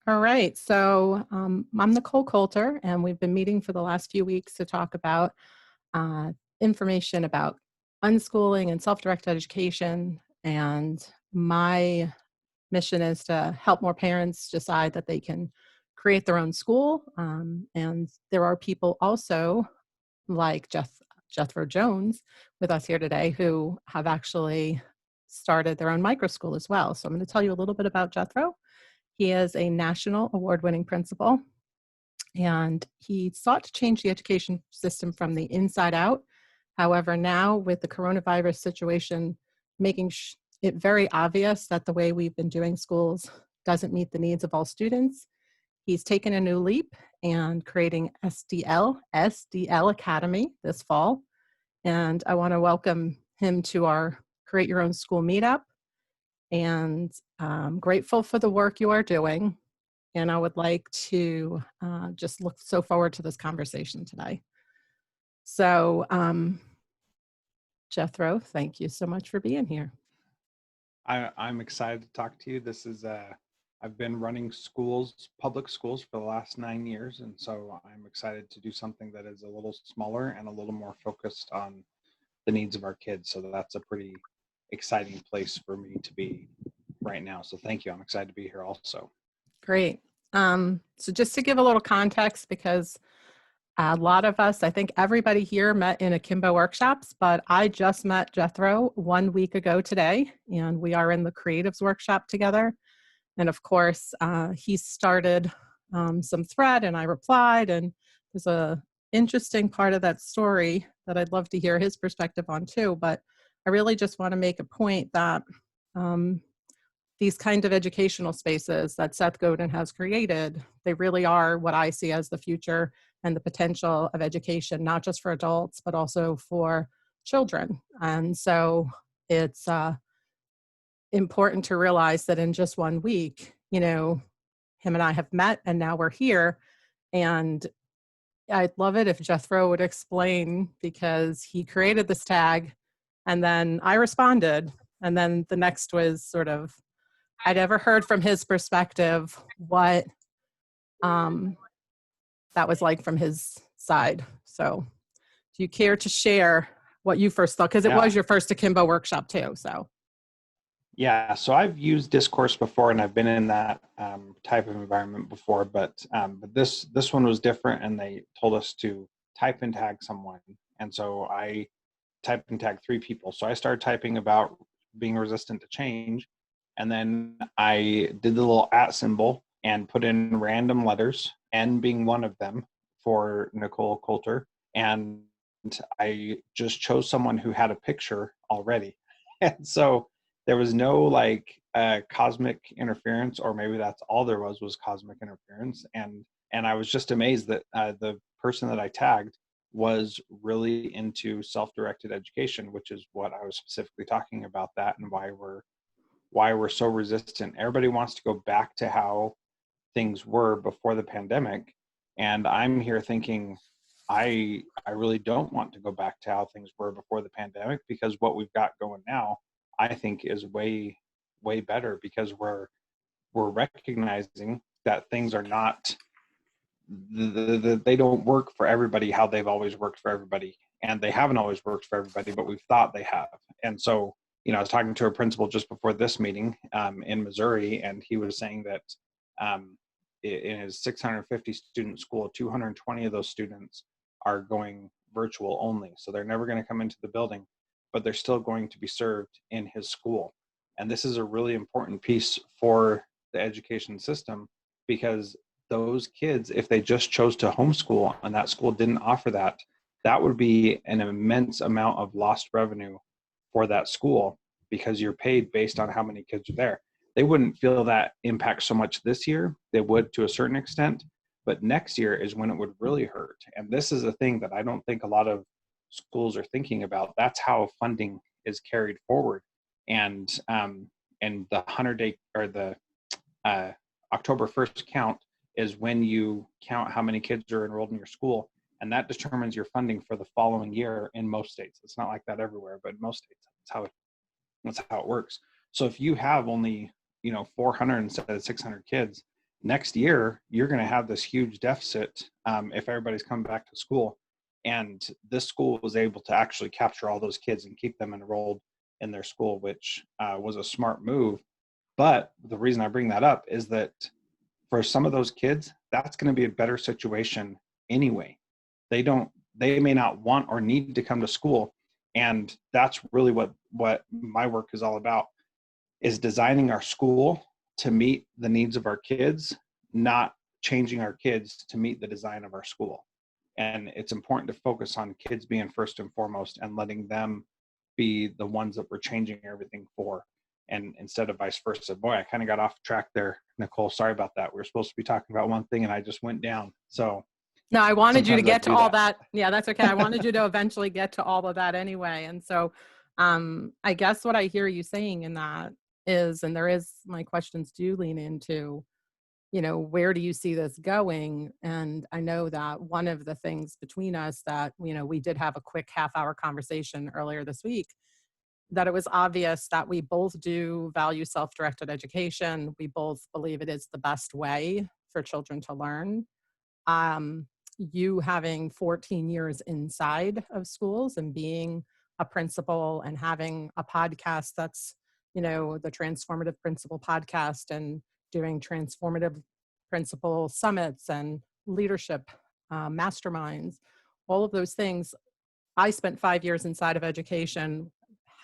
All right, so I'm Nicole Coulter, and we've been meeting for the last few weeks to talk about uh, information about unschooling and self-directed education. And my mission is to help more parents decide that they can create their own school. And there are people also like Jethro Jones with us here today who have actually started their own microschool as well. So I'm going to tell you a little bit about Jethro. He is a national award-winning principal, and he sought to change the education system from the inside out. However, now with the coronavirus situation, making it very obvious that the way we've been doing schools doesn't meet the needs of all students, he's taken a new leap and creating SDL Academy this fall. And I want to welcome him to our Create Your Own School Meetup. And I'm grateful for the work you are doing. And I would like to just look so forward to this conversation today. So, Jethro, thank you so much for being here. I'm excited to talk to you. This is I've been running schools, public schools, for the last 9 years, and so I'm excited to do something that is a little smaller and a little more focused on the needs of our kids. So that's a pretty exciting place for me to be right now. So thank you. I'm excited to be here also. Great. So just to give a little context, because a lot of us, I think everybody here met in Akimbo workshops, but I just met Jethro 1 week ago today, and we are in the creatives workshop together. And of course, he started some thread and I replied, and there's a interesting part of that story that I'd love to hear his perspective on too. But I really just want to make a point that these kind of educational spaces that Seth Godin has created, they really are what I see as the future and the potential of education, not just for adults, but also for children. And so it's important to realize that in just 1 week, him and I have met and now we're here. And I'd love it if Jethro would explain, because he created this tag and then I responded. And then the next was sort of, I'd ever heard from his perspective what that was like from his side. So do you care to share what you first thought? Because it was your first Akimbo workshop too, so. Yeah, so I've used Discourse before, and I've been in that type of environment before, but this one was different, and they told us to type and tag someone, and so I typed and tagged 3 people. So I started typing about being resistant to change, and then I did the little @ symbol and put in random letters, N being one of them for Nicole Coulter, and I just chose someone who had a picture already, and so there was no cosmic interference, or maybe that's all there was cosmic interference. And I was just amazed that the person that I tagged was really into self-directed education, which is what I was specifically talking about, that and why we're so resistant. Everybody wants to go back to how things were before the pandemic. And I'm here thinking, I really don't want to go back to how things were before the pandemic, because what we've got going now, I think, is way better, because we're recognizing that things are not they don't work for everybody how they've always worked for everybody, and they haven't always worked for everybody, but we've thought they have. And so, I was talking to a principal just before this meeting in Missouri, and he was saying that in his 650 student school, 220 of those students are going virtual only, so they're never going to come into the building, but they're still going to be served in his school. And this is a really important piece for the education system, because those kids, if they just chose to homeschool and that school didn't offer that, that would be an immense amount of lost revenue for that school, because you're paid based on how many kids are there. They wouldn't feel that impact so much this year. They would to a certain extent, but next year is when it would really hurt. And this is a thing that I don't think a lot of schools are thinking about. That's how funding is carried forward. And the 100-day or the October 1st count is when you count how many kids are enrolled in your school, and that determines your funding for the following year in most states. It's not like that everywhere, but in most states, that's how it works. So if you have only 400 instead of 600 kids, next year you're going to have this huge deficit if everybody's coming back to school. And this school was able to actually capture all those kids and keep them enrolled in their school, which was a smart move. But the reason I bring that up is that for some of those kids, that's going to be a better situation anyway. They may not want or need to come to school. And that's really what my work is all about, is designing our school to meet the needs of our kids, not changing our kids to meet the design of our school. And it's important to focus on kids being first and foremost and letting them be the ones that we're changing everything for. And instead of vice versa. Boy, I kind of got off track there, Nicole. Sorry about that. We were supposed to be talking about one thing and I just went down. So No, I wanted you to sometimes I get to do all that. that. Yeah, that's okay. I wanted you to eventually get to all of that anyway. And so I guess what I hear you saying in that is, and there is, my questions do lean into, where do you see this going? And I know that one of the things between us that, we did have a quick half-hour conversation earlier this week, that it was obvious that we both do value self-directed education. We both believe it is the best way for children to learn. Um, you having 14 years inside of schools and being a principal and having a podcast that's, the Transformative Principal podcast, and doing transformative principal summits and leadership masterminds, all of those things. I spent 5 years inside of education,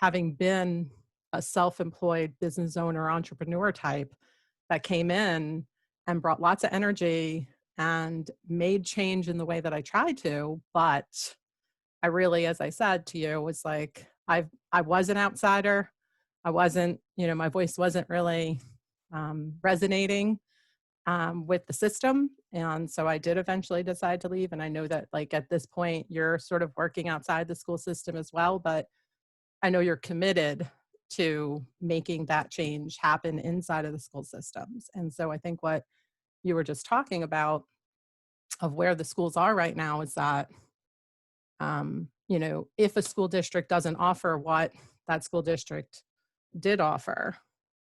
having been a self-employed business owner, entrepreneur type that came in and brought lots of energy and made change in the way that I tried to. But I really, as I said to you, was like, I was an outsider. I wasn't, my voice wasn't really resonating with the system. And so I did eventually decide to leave. And I know that, like, at this point, you're sort of working outside the school system as well, but I know you're committed to making that change happen inside of the school systems. And so I think what you were just talking about of where the schools are right now is that, if a school district doesn't offer what that school district did offer,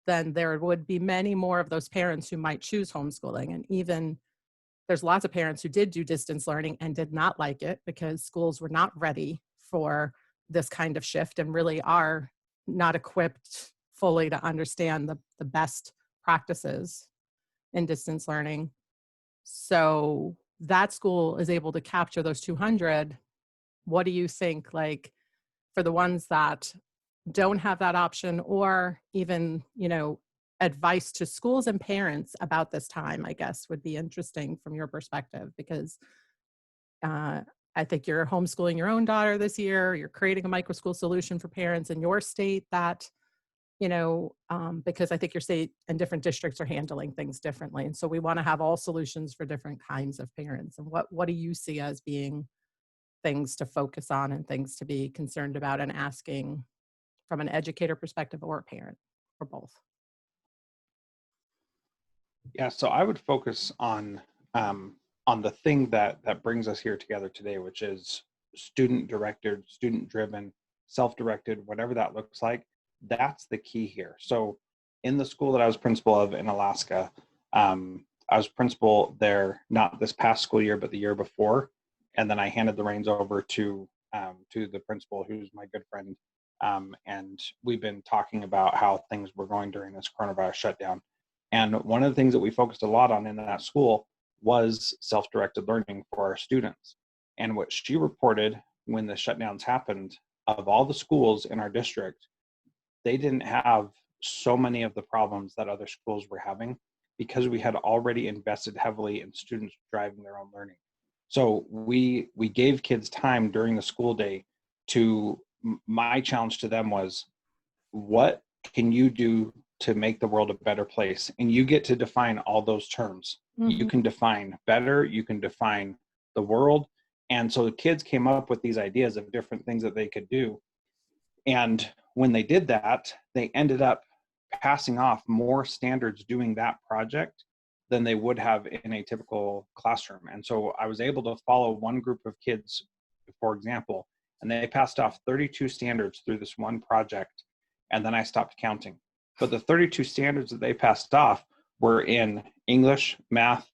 then there would be many more of those parents who might choose homeschooling. And even there's lots of parents who did do distance learning and did not like it because schools were not ready for this kind of shift and really are not equipped fully to understand the best practices in distance learning. So that school is able to capture those 200. What do you think, like, for the ones that don't have that option, or even, advice to schools and parents about this time, I guess, would be interesting from your perspective, because I think you're homeschooling your own daughter this year. You're creating a microschool solution for parents in your state that, because I think your state and different districts are handling things differently. And so we want to have all solutions for different kinds of parents. And what do you see as being things to focus on and things to be concerned about and asking from an educator perspective or a parent, or both? Yeah, so I would focus on the thing that brings us here together today, which is student directed, student driven, self-directed, whatever that looks like. That's the key here. So in the school that I was principal of in Alaska, I was principal there not this past school year, but the year before, and then I handed the reins over to the principal, who's my good friend, and we've been talking about how things were going during this coronavirus shutdown. And one of the things that we focused a lot on in that school was self-directed learning for our students. And what she reported when the shutdowns happened, of all the schools in our district, they didn't have so many of the problems that other schools were having because we had already invested heavily in students driving their own learning. So we gave kids time during the school day to, my challenge to them was, what can you do to make the world a better place? And you get to define all those terms. Mm-hmm. You can define better, you can define the world. And so the kids came up with these ideas of different things that they could do. And when they did that, they ended up passing off more standards doing that project than they would have in a typical classroom. And so I was able to follow one group of kids, for example, and they passed off 32 standards through this one project. And then I stopped counting. But the 32 standards that they passed off were in English, math,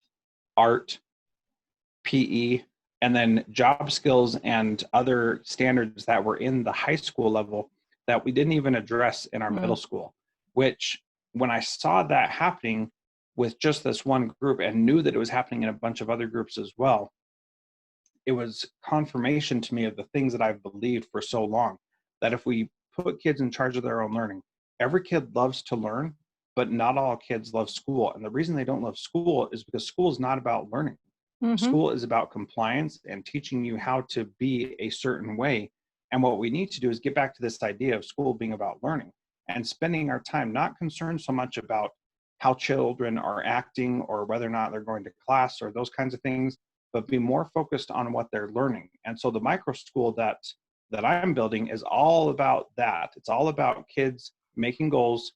art, PE, and then job skills and other standards that were in the high school level that we didn't even address in our middle Mm. school, which when I saw that happening with just this one group and knew that it was happening in a bunch of other groups as well, it was confirmation to me of the things that I've believed for so long, that if we put kids in charge of their own learning, every kid loves to learn, but not all kids love school. And the reason they don't love school is because school is not about learning. Hmm. School is about compliance and teaching you how to be a certain way. And what we need to do is get back to this idea of school being about learning and spending our time not concerned so much about how children are acting or whether or not they're going to class or those kinds of things, but be more focused on what they're learning. And so the micro school that I'm building is all about that. It's all about kids making goals,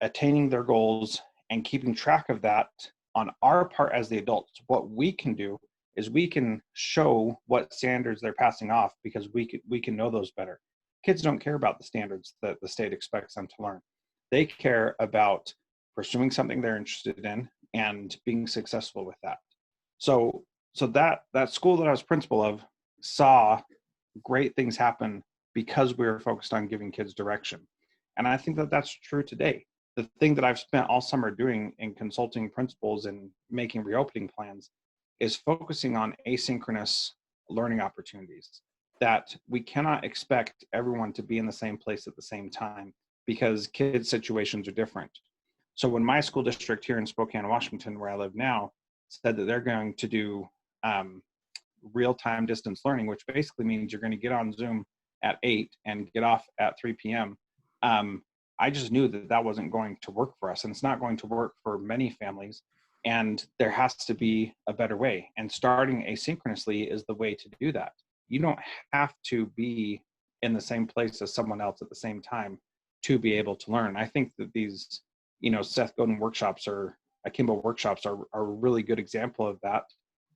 attaining their goals, and keeping track of that on our part as the adults. What we can do is we can show what standards they're passing off because we can know those better. Kids don't care about the standards that the state expects them to learn. They care about pursuing something they're interested in and being successful with that. So that school that I was principal of saw great things happen because we were focused on giving kids direction. And I think that that's true today. The thing that I've spent all summer doing in consulting principals and making reopening plans is focusing on asynchronous learning opportunities, that we cannot expect everyone to be in the same place at the same time because kids' situations are different. So when my school district here in Spokane, Washington, where I live now, said that they're going to do real-time distance learning, which basically means you're going to get on Zoom at 8 and get off at 3 p.m. I just knew that that wasn't going to work for us, and it's not going to work for many families. And there has to be a better way. And starting asynchronously is the way to do that. You don't have to be in the same place as someone else at the same time to be able to learn. I think that these, Seth Godin workshops or Akimbo workshops are a really good example of that.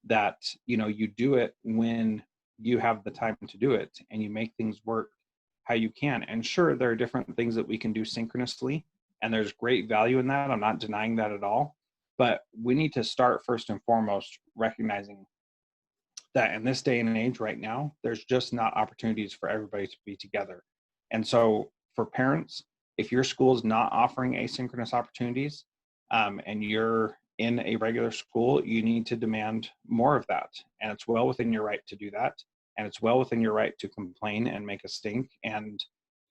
That you do it when you have the time to do it, and you make things work how you can. And sure, there are different things that we can do synchronously, and there's great value in that. I'm not denying that at all. But we need to start first and foremost recognizing that in this day and age right now, there's just not opportunities for everybody to be together. And so for parents, if your school is not offering asynchronous opportunities, and you're in a regular school, you need to demand more of that. And it's well within your right to do that. And it's well within your right to complain and make a stink and,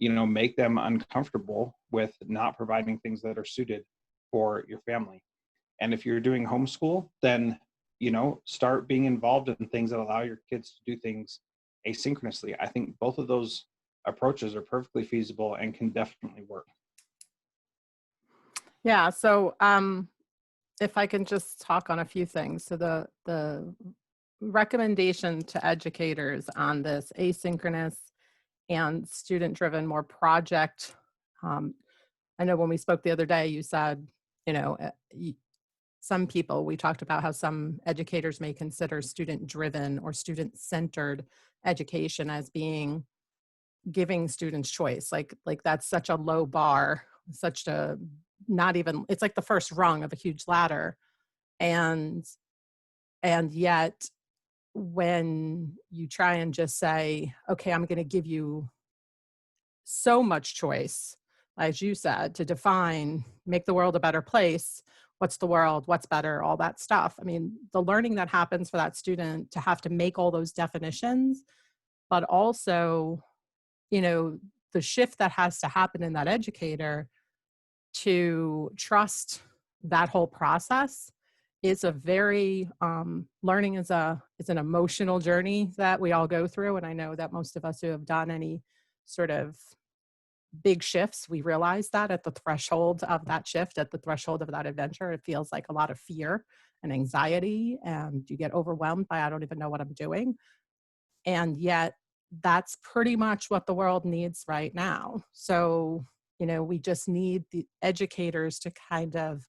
make them uncomfortable with not providing things that are suited for your family. And if you're doing homeschool, then, start being involved in things that allow your kids to do things asynchronously. I think both of those approaches are perfectly feasible and can definitely work. Yeah. So if I can just talk on a few things. So the recommendation to educators on this asynchronous and student-driven, more project. I know when we spoke the other day, you said, you know, some people, we talked about how some educators may consider student-driven or student-centered education as being giving students choice. Like that's such a low bar, such a not even, it's like the first rung of a huge ladder. And yet when you try and just say, okay, I'm going to give you so much choice, as you said, to define, make the world a better place. What's the world? What's better? All that stuff. I mean, the learning that happens for that student to have to make all those definitions, but also, the shift that has to happen in that educator to trust that whole process is a very learning is an emotional journey that we all go through. And I know that most of us who have done any sort of big shifts, we realize that at the threshold of that shift, at the threshold of that adventure, it feels like a lot of fear and anxiety, and you get overwhelmed by, I don't even know what I'm doing. And yet that's pretty much what the world needs right now. So, we just need the educators to kind of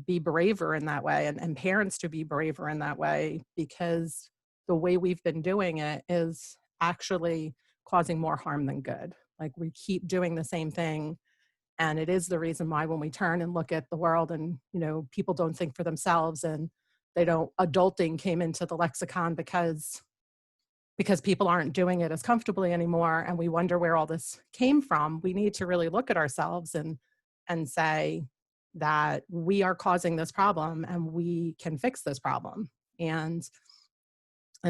be braver in that way, and parents to be braver in that way, because the way we've been doing it is actually causing more harm than good. Like we keep doing the same thing And it is the reason why when we turn and look at the world and, people don't think for themselves and adulting came into the lexicon because people aren't doing it as comfortably anymore. And we wonder where all this came from. We need to really look at ourselves and say that we are causing this problem and we can fix this problem. And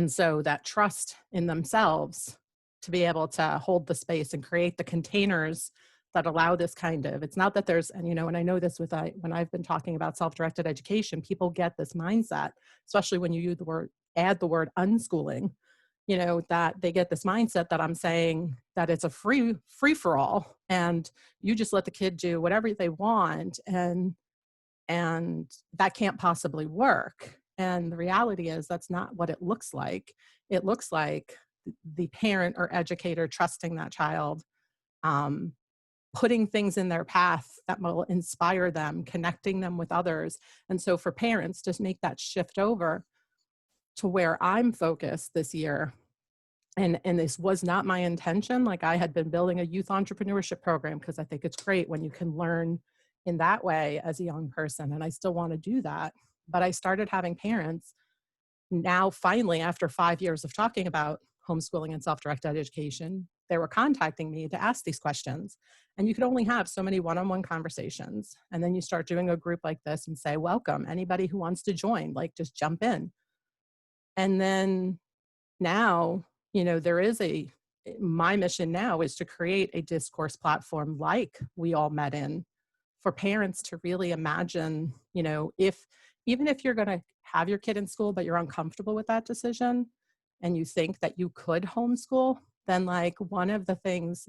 so that trust in themselves to be able to hold the space and create the containers that allow this it's not that there's, and I know this when I've been talking about self-directed education, people get this mindset, especially when you add the word unschooling, that they get this mindset that I'm saying that it's a free for all, and you just let the kid do whatever they want, and that can't possibly work. And the reality is that's not what it looks like. It looks like the parent or educator trusting that child, putting things in their path that will inspire them, connecting them with others. And so for parents, just make that shift over to where I'm focused this year. And this was not my intention. Like, I had been building a youth entrepreneurship program because I think it's great when you can learn in that way as a young person. And I still want to do that. But I started having parents now, finally, after 5 years of talking about homeschooling and self-directed education, they were contacting me to ask these questions. And you could only have so many one-on-one conversations. And then you start doing a group like this and say, welcome, anybody who wants to join, like, just jump in. And then now, my mission now is to create a discourse platform like we all met in, for parents to really imagine, even if you're going to have your kid in school, but you're uncomfortable with that decision and you think that you could homeschool, then, like, one of the things,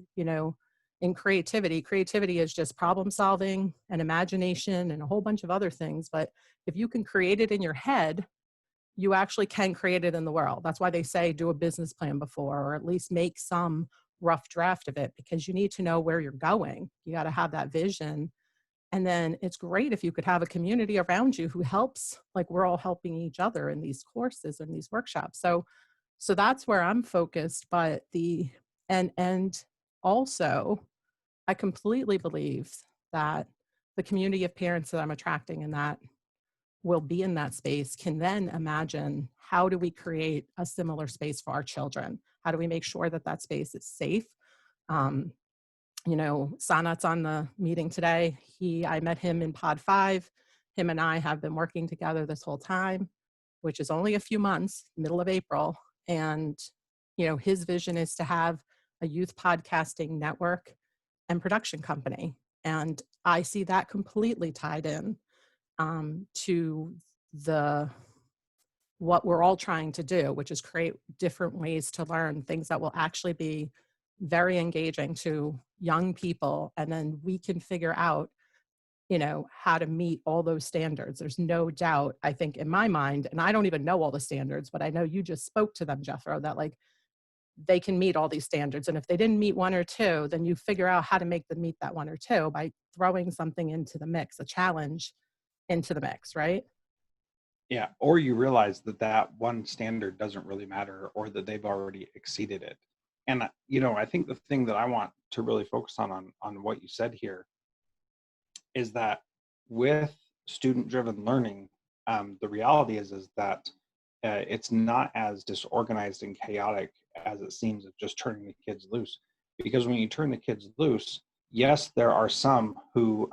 in creativity is just problem solving and imagination and a whole bunch of other things. But if you can create it in your head, you actually can create it in the world. That's why they say do a business plan before, or at least make some rough draft of it, because you need to know where you're going. You got to have that vision. And then it's great if you could have a community around you who helps, like we're all helping each other in these courses and these workshops. So that's where I'm focused. But and also, I completely believe that the community of parents that I'm attracting and that will be in that space can then imagine, how do we create a similar space for our children? How do we make sure that that space is safe? Sanat's on the meeting today. I met him in Pod 5. Him and I have been working together this whole time, which is only a few months, middle of April. And, his vision is to have a youth podcasting network and production company. And I see that completely tied in to what we're all trying to do, which is create different ways to learn, things that will actually be very engaging to young people. And then we can figure out, how to meet all those standards. There's no doubt, I think, in my mind, and I don't even know all the standards, but I know you just spoke to them, Jethro, that, like, they can meet all these standards. And if they didn't meet one or two, then you figure out how to make them meet that one or two by throwing something into the mix, a challenge into the mix, right? Yeah. Or you realize that one standard doesn't really matter, or that they've already exceeded it. And, I think the thing that I want to really focus on what you said here is that with student-driven learning, the reality is that it's not as disorganized and chaotic as it seems of just turning the kids loose. Because when you turn the kids loose, yes, there are some who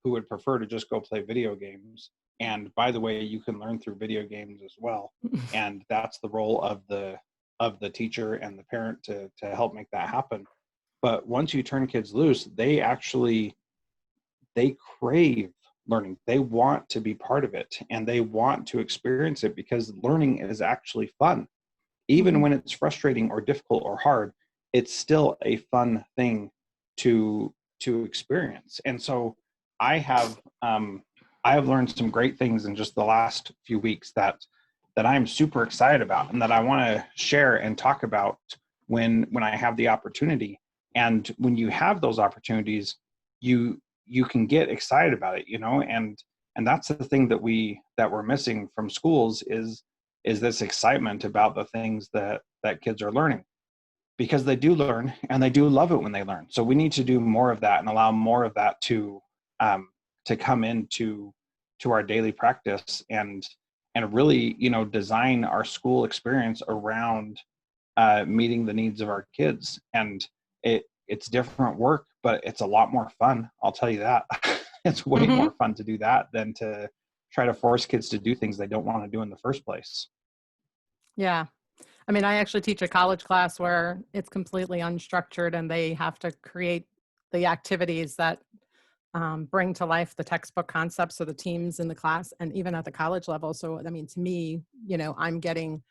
would prefer to just go play video games. And by the way, you can learn through video games as well. And that's the role of the teacher and the parent to help make that happen. But once you turn kids loose, they crave learning. They want to be part of it, and they want to experience it, because learning is actually fun. Even when it's frustrating or difficult or hard, it's still a fun thing to experience. And so I have learned some great things in just the last few weeks that I'm super excited about, and that I want to share and talk about when I have the opportunity. And when you have those opportunities, you can get excited about it, and that's the thing that we're missing from schools is this excitement about the things that kids are learning. because they do learn and they do love it when they learn. So we need to do more of that and allow more of that to come into our daily practice, and really, design our school experience around meeting the needs of our kids. And it's different work, but it's a lot more fun. I'll tell you that. It's way Hmm. more fun to do that than to try to force kids to do things they don't want to do in the first place. Yeah. I mean, I actually teach a college class where it's completely unstructured and they have to create the activities that bring to life the textbook concepts of the teams in the class and even at the college level. So, I mean, to me, I'm getting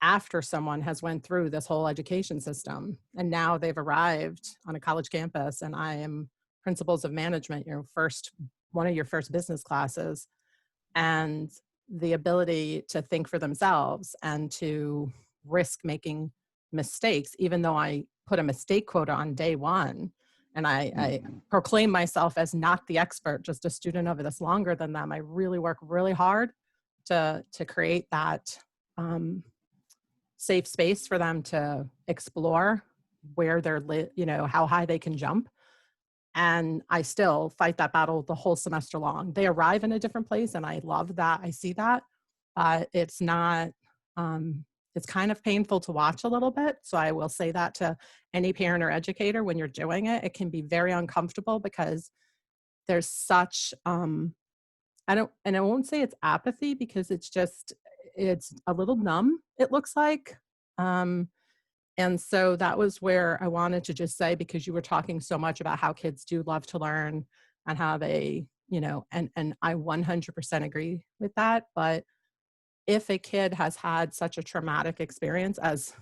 after someone has went through this whole education system and now they've arrived on a college campus and I am principles of management, one of your first business classes, and the ability to think for themselves and to risk making mistakes, even though I put a mistake quota on day one. And I Mhm. proclaim myself as not the expert, just a student of this longer than them. I really work really hard to create that safe space for them to explore where how high they can jump. And I still fight that battle the whole semester long. They arrive in a different place, and I love that. I see that. It's not, it's kind of painful to watch a little bit. So I will say that to any parent or educator when you're doing it. It can be very uncomfortable because there's such, and I won't say it's apathy because it's a little numb, it looks like. Um, and so that was where I wanted to just say, because you were talking so much about how kids do love to learn and how they, and I 100% agree with that. But if a kid has had such a traumatic experience, as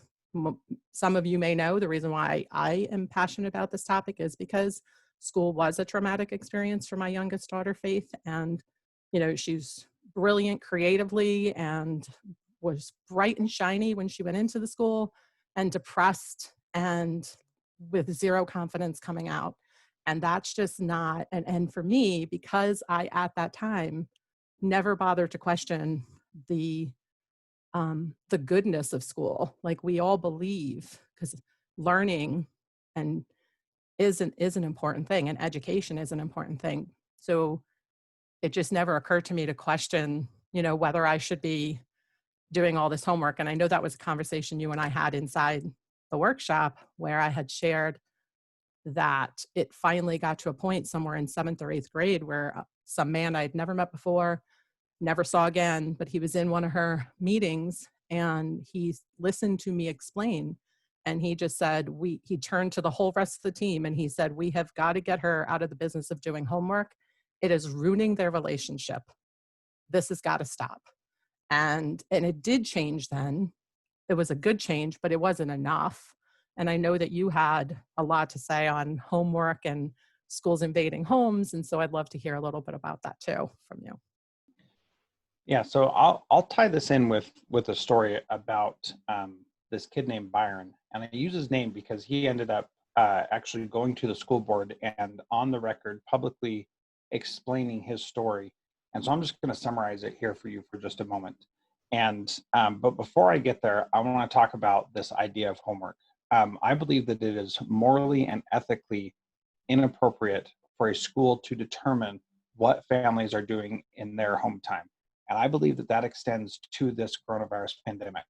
some of you may know, the reason why I am passionate about this topic is because school was a traumatic experience for my youngest daughter, Faith. And, she's brilliant creatively and was bright and shiny when she went into the school, and depressed and with zero confidence coming out. And that's just not, and for me, because I, at that time, never bothered to question the the goodness of school. Like we all believe, because learning and is an important thing, and education is an important thing. So it just never occurred to me to question, whether I should be doing all this homework. And I know that was a conversation you and I had inside the workshop where I had shared that it finally got to a point somewhere in 7th or 8th grade where some man I'd never met before, never saw again, but he was in one of her meetings and he listened to me explain. And he just said, he turned to the whole rest of the team and he said, we have got to get her out of the business of doing homework. It is ruining their relationship. This has got to stop. And it did change then. It was a good change, but it wasn't enough. And I know that you had a lot to say on homework and schools invading homes. And so I'd love to hear a little bit about that too from you. Yeah, so I'll tie this in with a story about this kid named Byron, and I use his name because he ended up actually going to the school board and on the record publicly explaining his story. And so I'm just going to summarize it here for you for just a moment. And but before I get there, I want to talk about this idea of homework. I believe that it is morally and ethically inappropriate for a school to determine what families are doing in their home time. And I believe that that extends to this coronavirus pandemic.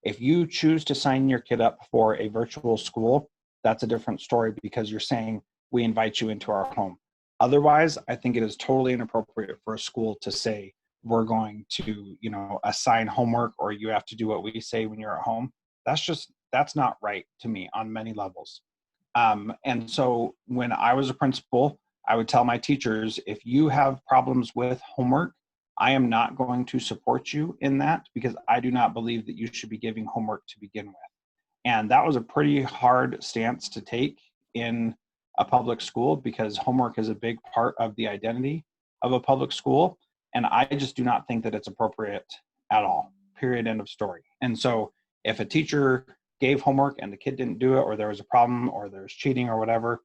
If you choose to sign your kid up for a virtual school, that's a different story because you're saying, we invite you into our home. Otherwise, I think it is totally inappropriate for a school to say, we're going to, assign homework or you have to do what we say when you're at home. That's not right to me on many levels. And so when I was a principal, I would tell my teachers, if you have problems with homework, I am not going to support you in that because I do not believe that you should be giving homework to begin with. And that was a pretty hard stance to take in a public school because homework is a big part of the identity of a public school. And I just do not think that it's appropriate at all, period, end of story. And so if a teacher gave homework and the kid didn't do it, or there was a problem, or there's cheating or whatever,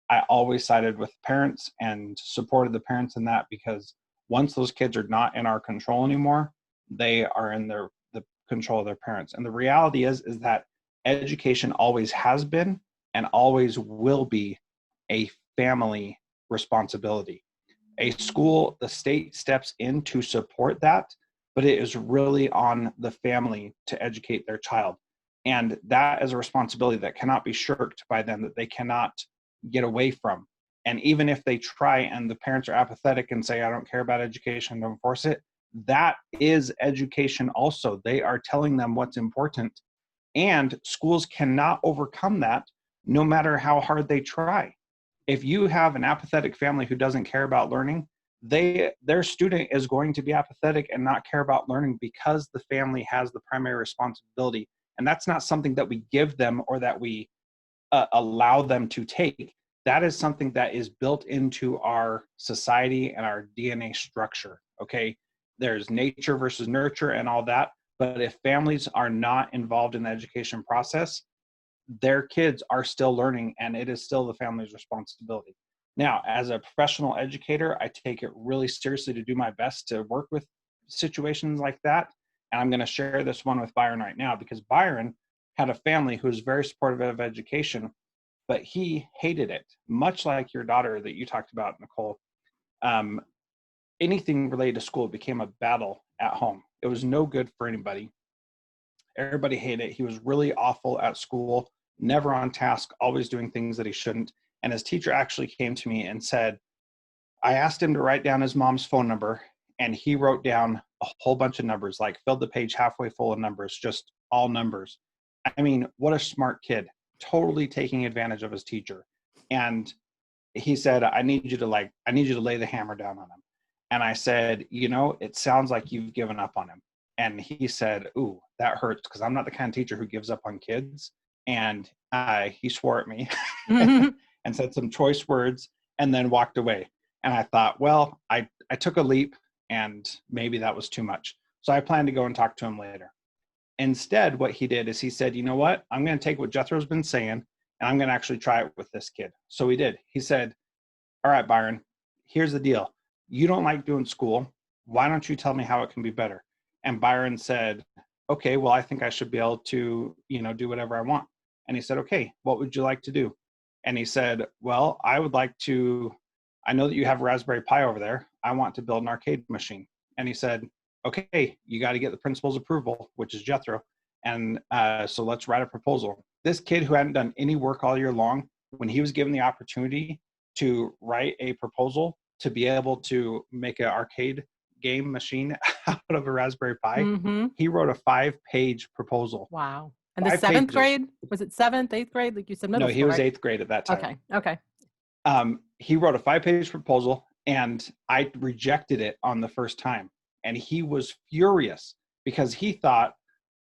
I always sided with the parents and supported the parents in that because once those kids are not in our control anymore, they are in the control of their parents. And the reality is that education always has been and always will be a family responsibility. A school, the state steps in to support that, but it is really on the family to educate their child. And that is a responsibility that cannot be shirked by them, that they cannot get away from. And even if they try and the parents are apathetic and say, I don't care about education, don't force it, that is education also. They are telling them what's important. And schools cannot overcome that no matter how hard they try. If you have an apathetic family who doesn't care about learning, their student is going to be apathetic and not care about learning because the family has the primary responsibility. And that's not something that we give them or that we allow them to take. That is something that is built into our society and our DNA structure. Okay. There's nature versus nurture and all that. But if families are not involved in the education process, their kids are still learning and it is still the family's responsibility. Now, as a professional educator, I take it really seriously to do my best to work with situations like that. And I'm going to share this one with Byron right now because Byron had a family who was very supportive of education, but he hated it, much like your daughter that you talked about, Nicole. Anything related to school became a battle at home. It was no good for anybody. Everybody hated it. He was really awful at school, never on task, always doing things that he shouldn't. And his teacher actually came to me and said, I asked him to write down his mom's phone number, and he wrote down a whole bunch of numbers, like filled the page halfway full of numbers, just all numbers. I mean, what a smart kid, totally taking advantage of his teacher. And he said, I need you to lay the hammer down on him. And I said, it sounds like you've given up on him. And he said, ooh, that hurts because I'm not the kind of teacher who gives up on kids. And he swore at me and said some choice words and then walked away. And I thought, well, I took a leap and maybe that was too much. So I plan to go and talk to him later. Instead, what he did is he said, you know what? I'm going to take what Jethro's been saying and I'm going to actually try it with this kid. So he did. He said, all right, Byron, here's the deal. You don't like doing school. Why don't you tell me how it can be better? And Byron said, okay, well, I think I should be able to, do whatever I want. And he said, okay, what would you like to do? And he said, well, I know that you have a Raspberry Pi over there. I want to build an arcade machine. And he said, okay, you got to get the principal's approval, which is Jethro. And so let's write a proposal. This kid who hadn't done any work all year long, when he was given the opportunity to write a proposal to be able to make an arcade game machine out of a Raspberry Pi, he wrote a 5-page proposal. Wow. And the seventh grade? Was it 7th, 8th grade? Like you said, middle school, he was right? 8th grade at that time. Okay. He wrote a 5-page proposal and I rejected it on the first time. And he was furious because he thought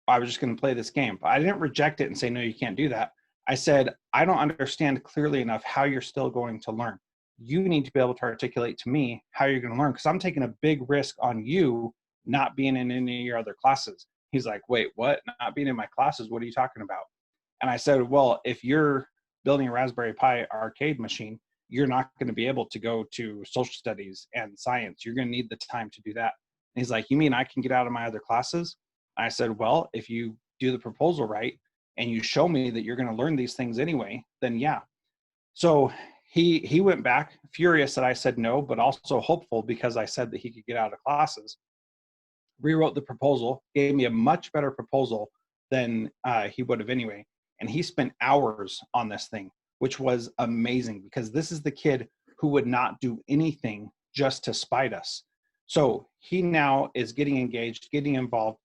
I was just going to play this game. But I didn't reject it and say, no, you can't do that. I said, I don't understand clearly enough how you're still going to learn. You need to be able to articulate to me how you're going to learn because I'm taking a big risk on you not being in any of your other classes. He's like, wait, what? Not being in my classes? What are you talking about? And I said, well, if you're building a Raspberry Pi arcade machine, you're not going to be able to go to social studies and science. You're going to need the time to do that. And he's like, you mean I can get out of my other classes? I said, well, if you do the proposal right and you show me that you're going to learn these things anyway, then yeah. So he went back furious that I said no, but also hopeful because I said that he could get out of classes. Rewrote the proposal, gave me a much better proposal than he would have anyway. And he spent hours on this thing, which was amazing because this is the kid who would not do anything just to spite us. So he now is getting engaged, getting involved,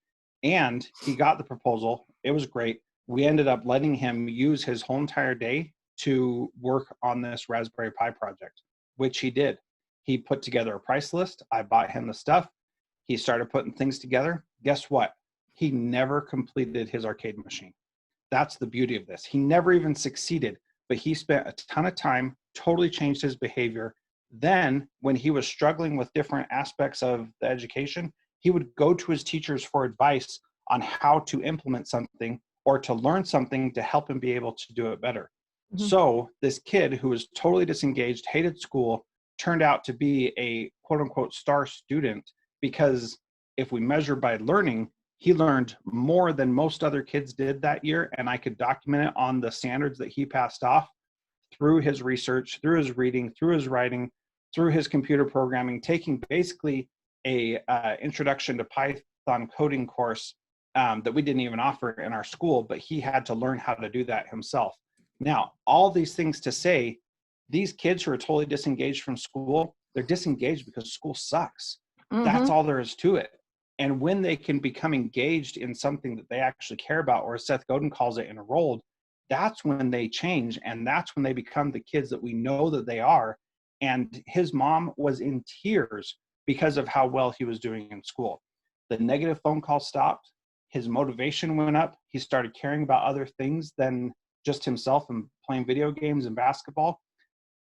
and he got the proposal. It was great. We ended up letting him use his whole entire day to work on this Raspberry Pi project, which he did. He put together a price list. I bought him the stuff. He started putting things together. Guess what? He never completed his arcade machine. That's the beauty of this. He never even succeeded, but he spent a ton of time, totally changed his behavior. Then when he was struggling with different aspects of the education, he would go to his teachers for advice on how to implement something or to learn something to help him be able to do it better. So this kid who was totally disengaged, hated school, turned out to be a quote unquote star student because if we measure by learning, He learned more than most other kids did that year, and I could document it on the standards that he passed off through his research, through his reading, through his writing, through his computer programming, taking basically a introduction to Python coding course that we didn't even offer in our school, but he had to learn how to do that himself. Now, all these things to say, these kids who are totally disengaged from school, they're disengaged because school sucks. That's all there is to it. And when they can become engaged in something that they actually care about, or as Seth Godin calls it, enrolled, that's when they change, and that's when they become the kids that we know that they are. And his mom was in tears because of how well he was doing in school. The negative phone call stopped. His motivation went up. He started caring about other things than just himself and playing video games and basketball.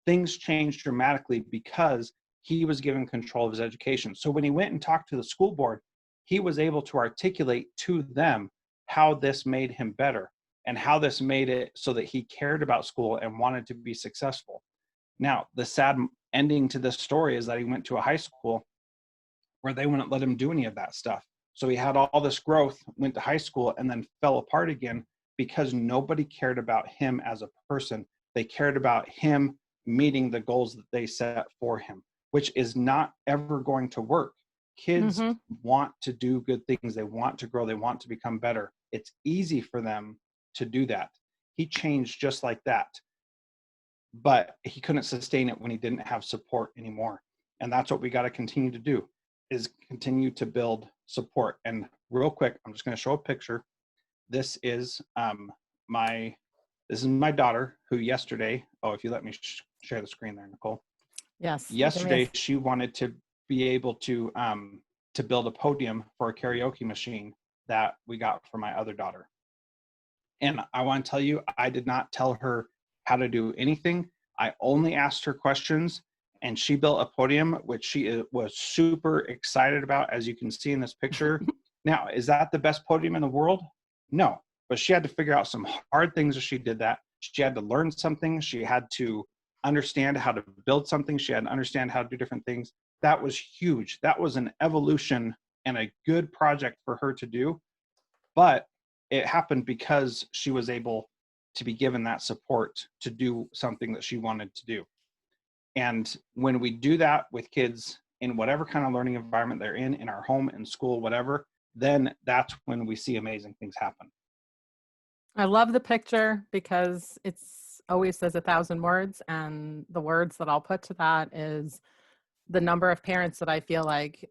Things changed dramatically because he was given control of his education. So when he went and talked to the school board, he was able to articulate to them how this made him better and how this made it so that he cared about school and wanted to be successful. Now, the sad ending to this story is that he went to a high school where they wouldn't let him do any of that stuff. So he had all this growth, went to high school, and then fell apart again because nobody cared about him as a person. They cared about him meeting the goals that they set for him, which is not ever going to work. Kids want to do good things. They want to grow. They want to become better. It's easy for them to do that. He changed just like that, but he couldn't sustain it when he didn't have support anymore. And that's what we got to continue to do, is continue to build support. And real quick, I'm just going to show a picture. This is my daughter, who yesterday, if you let me share the screen there, Nicole. Yes. Yesterday, she wanted to be able to build a podium for a karaoke machine that we got for my other daughter. And I want to tell you, I did not tell her how to do anything. I only asked her questions, and she built a podium, which she was super excited about, as you can see in this picture. Now, is that the best podium in the world? No, but she had to figure out some hard things as she did that. She had to learn something. She had to understand how to build something. She had to understand how to do different things. That was huge. That was an evolution and a good project for her to do. But it happened because she was able to be given that support to do something that she wanted to do. And when we do that with kids in whatever kind of learning environment they're in our home, in school, whatever, then that's when we see amazing things happen. I love the picture because it's always says 1,000 words. And the words that I'll put to that is the number of parents that I feel like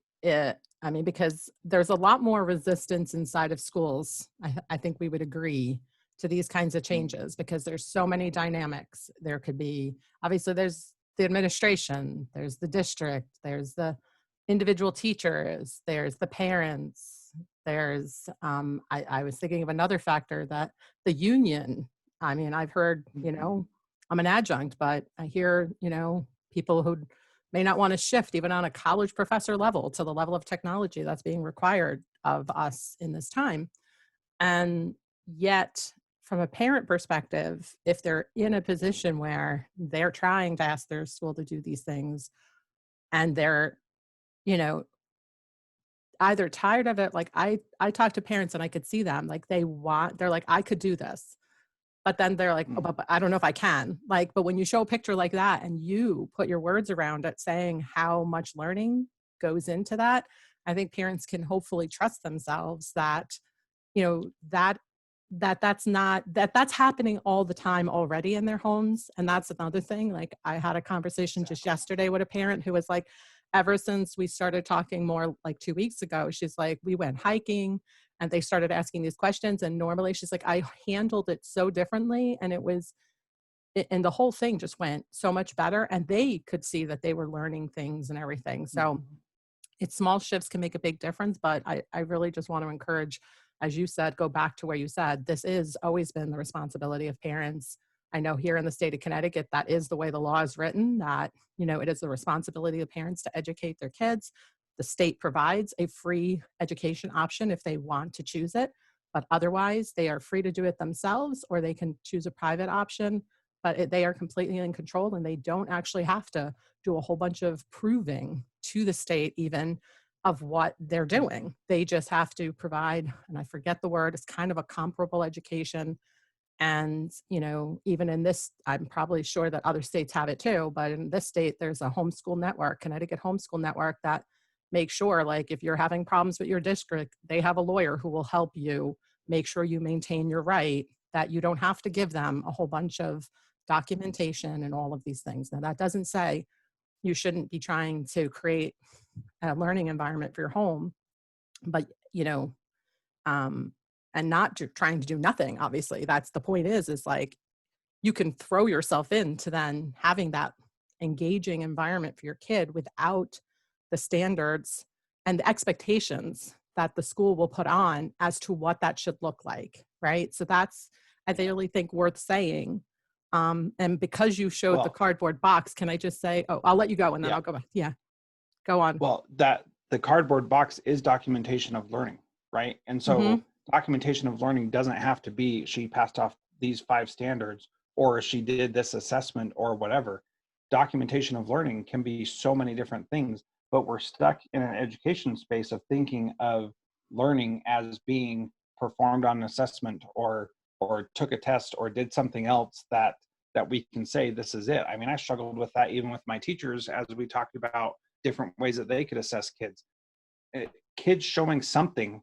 because there's a lot more resistance inside of schools. I think we would agree to these kinds of changes because there's so many dynamics. There could be, obviously there's the administration, there's the district, there's the individual teachers, there's the parents, there's, I was thinking of another factor, that the union. I mean, I've heard, I'm an adjunct, but I hear, people who may not want to shift even on a college professor level to the level of technology that's being required of us in this time. And yet, from a parent perspective, if they're in a position where they're trying to ask their school to do these things and they're, either tired of it, like I talk to parents and I could see them, like they're like, I could do this. But then they're like, oh, but I don't know if I can. Like, but when you show a picture like that and you put your words around it, saying how much learning goes into that, I think parents can hopefully trust themselves that, that's happening all the time already in their homes. And that's another thing. Like, I had a conversation just yesterday with a parent who was like, ever since we started talking more like 2 weeks ago, she's like, we went hiking and they started asking these questions. And normally she's like, I handled it so differently. And and the whole thing just went so much better. And they could see that they were learning things and everything. So it's small shifts can make a big difference. But I really just want to encourage, as you said, go back to where you said, this is always been the responsibility of parents. I know here in the state of Connecticut, that is the way the law is written, that, it is the responsibility of parents to educate their kids. The state provides a free education option if they want to choose it, but otherwise they are free to do it themselves, or they can choose a private option, but they are completely in control and they don't actually have to do a whole bunch of proving to the state even of what they're doing. They just have to provide, and I forget the word, it's kind of a comparable education. And, even in this, I'm probably sure that other states have it too, but in this state, there's a homeschool network, Connecticut homeschool network, that makes sure, like, if you're having problems with your district, they have a lawyer who will help you make sure you maintain your right, that you don't have to give them a whole bunch of documentation and all of these things. Now, that doesn't say you shouldn't be trying to create a learning environment for your home, but, um, and not trying to do nothing. Obviously, that's the point. Is like you can throw yourself into then having that engaging environment for your kid without the standards and the expectations that the school will put on as to what that should look like, right? So that's, I really think, worth saying. And because you showed the Well, cardboard box, can I just say, oh, I'll let you go and then yeah. I'll go back. Yeah, go on. Well, that the cardboard box is documentation of learning, right? And Mm-hmm. so documentation of learning doesn't have to be she passed off these 5 standards or she did this assessment or whatever. Documentation of learning can be so many different things, but we're stuck in an education space of thinking of learning as being performed on an assessment or took a test or did something else that we can say this is it. I mean, I struggled with that even with my teachers as we talked about different ways that they could assess kids. Kids showing something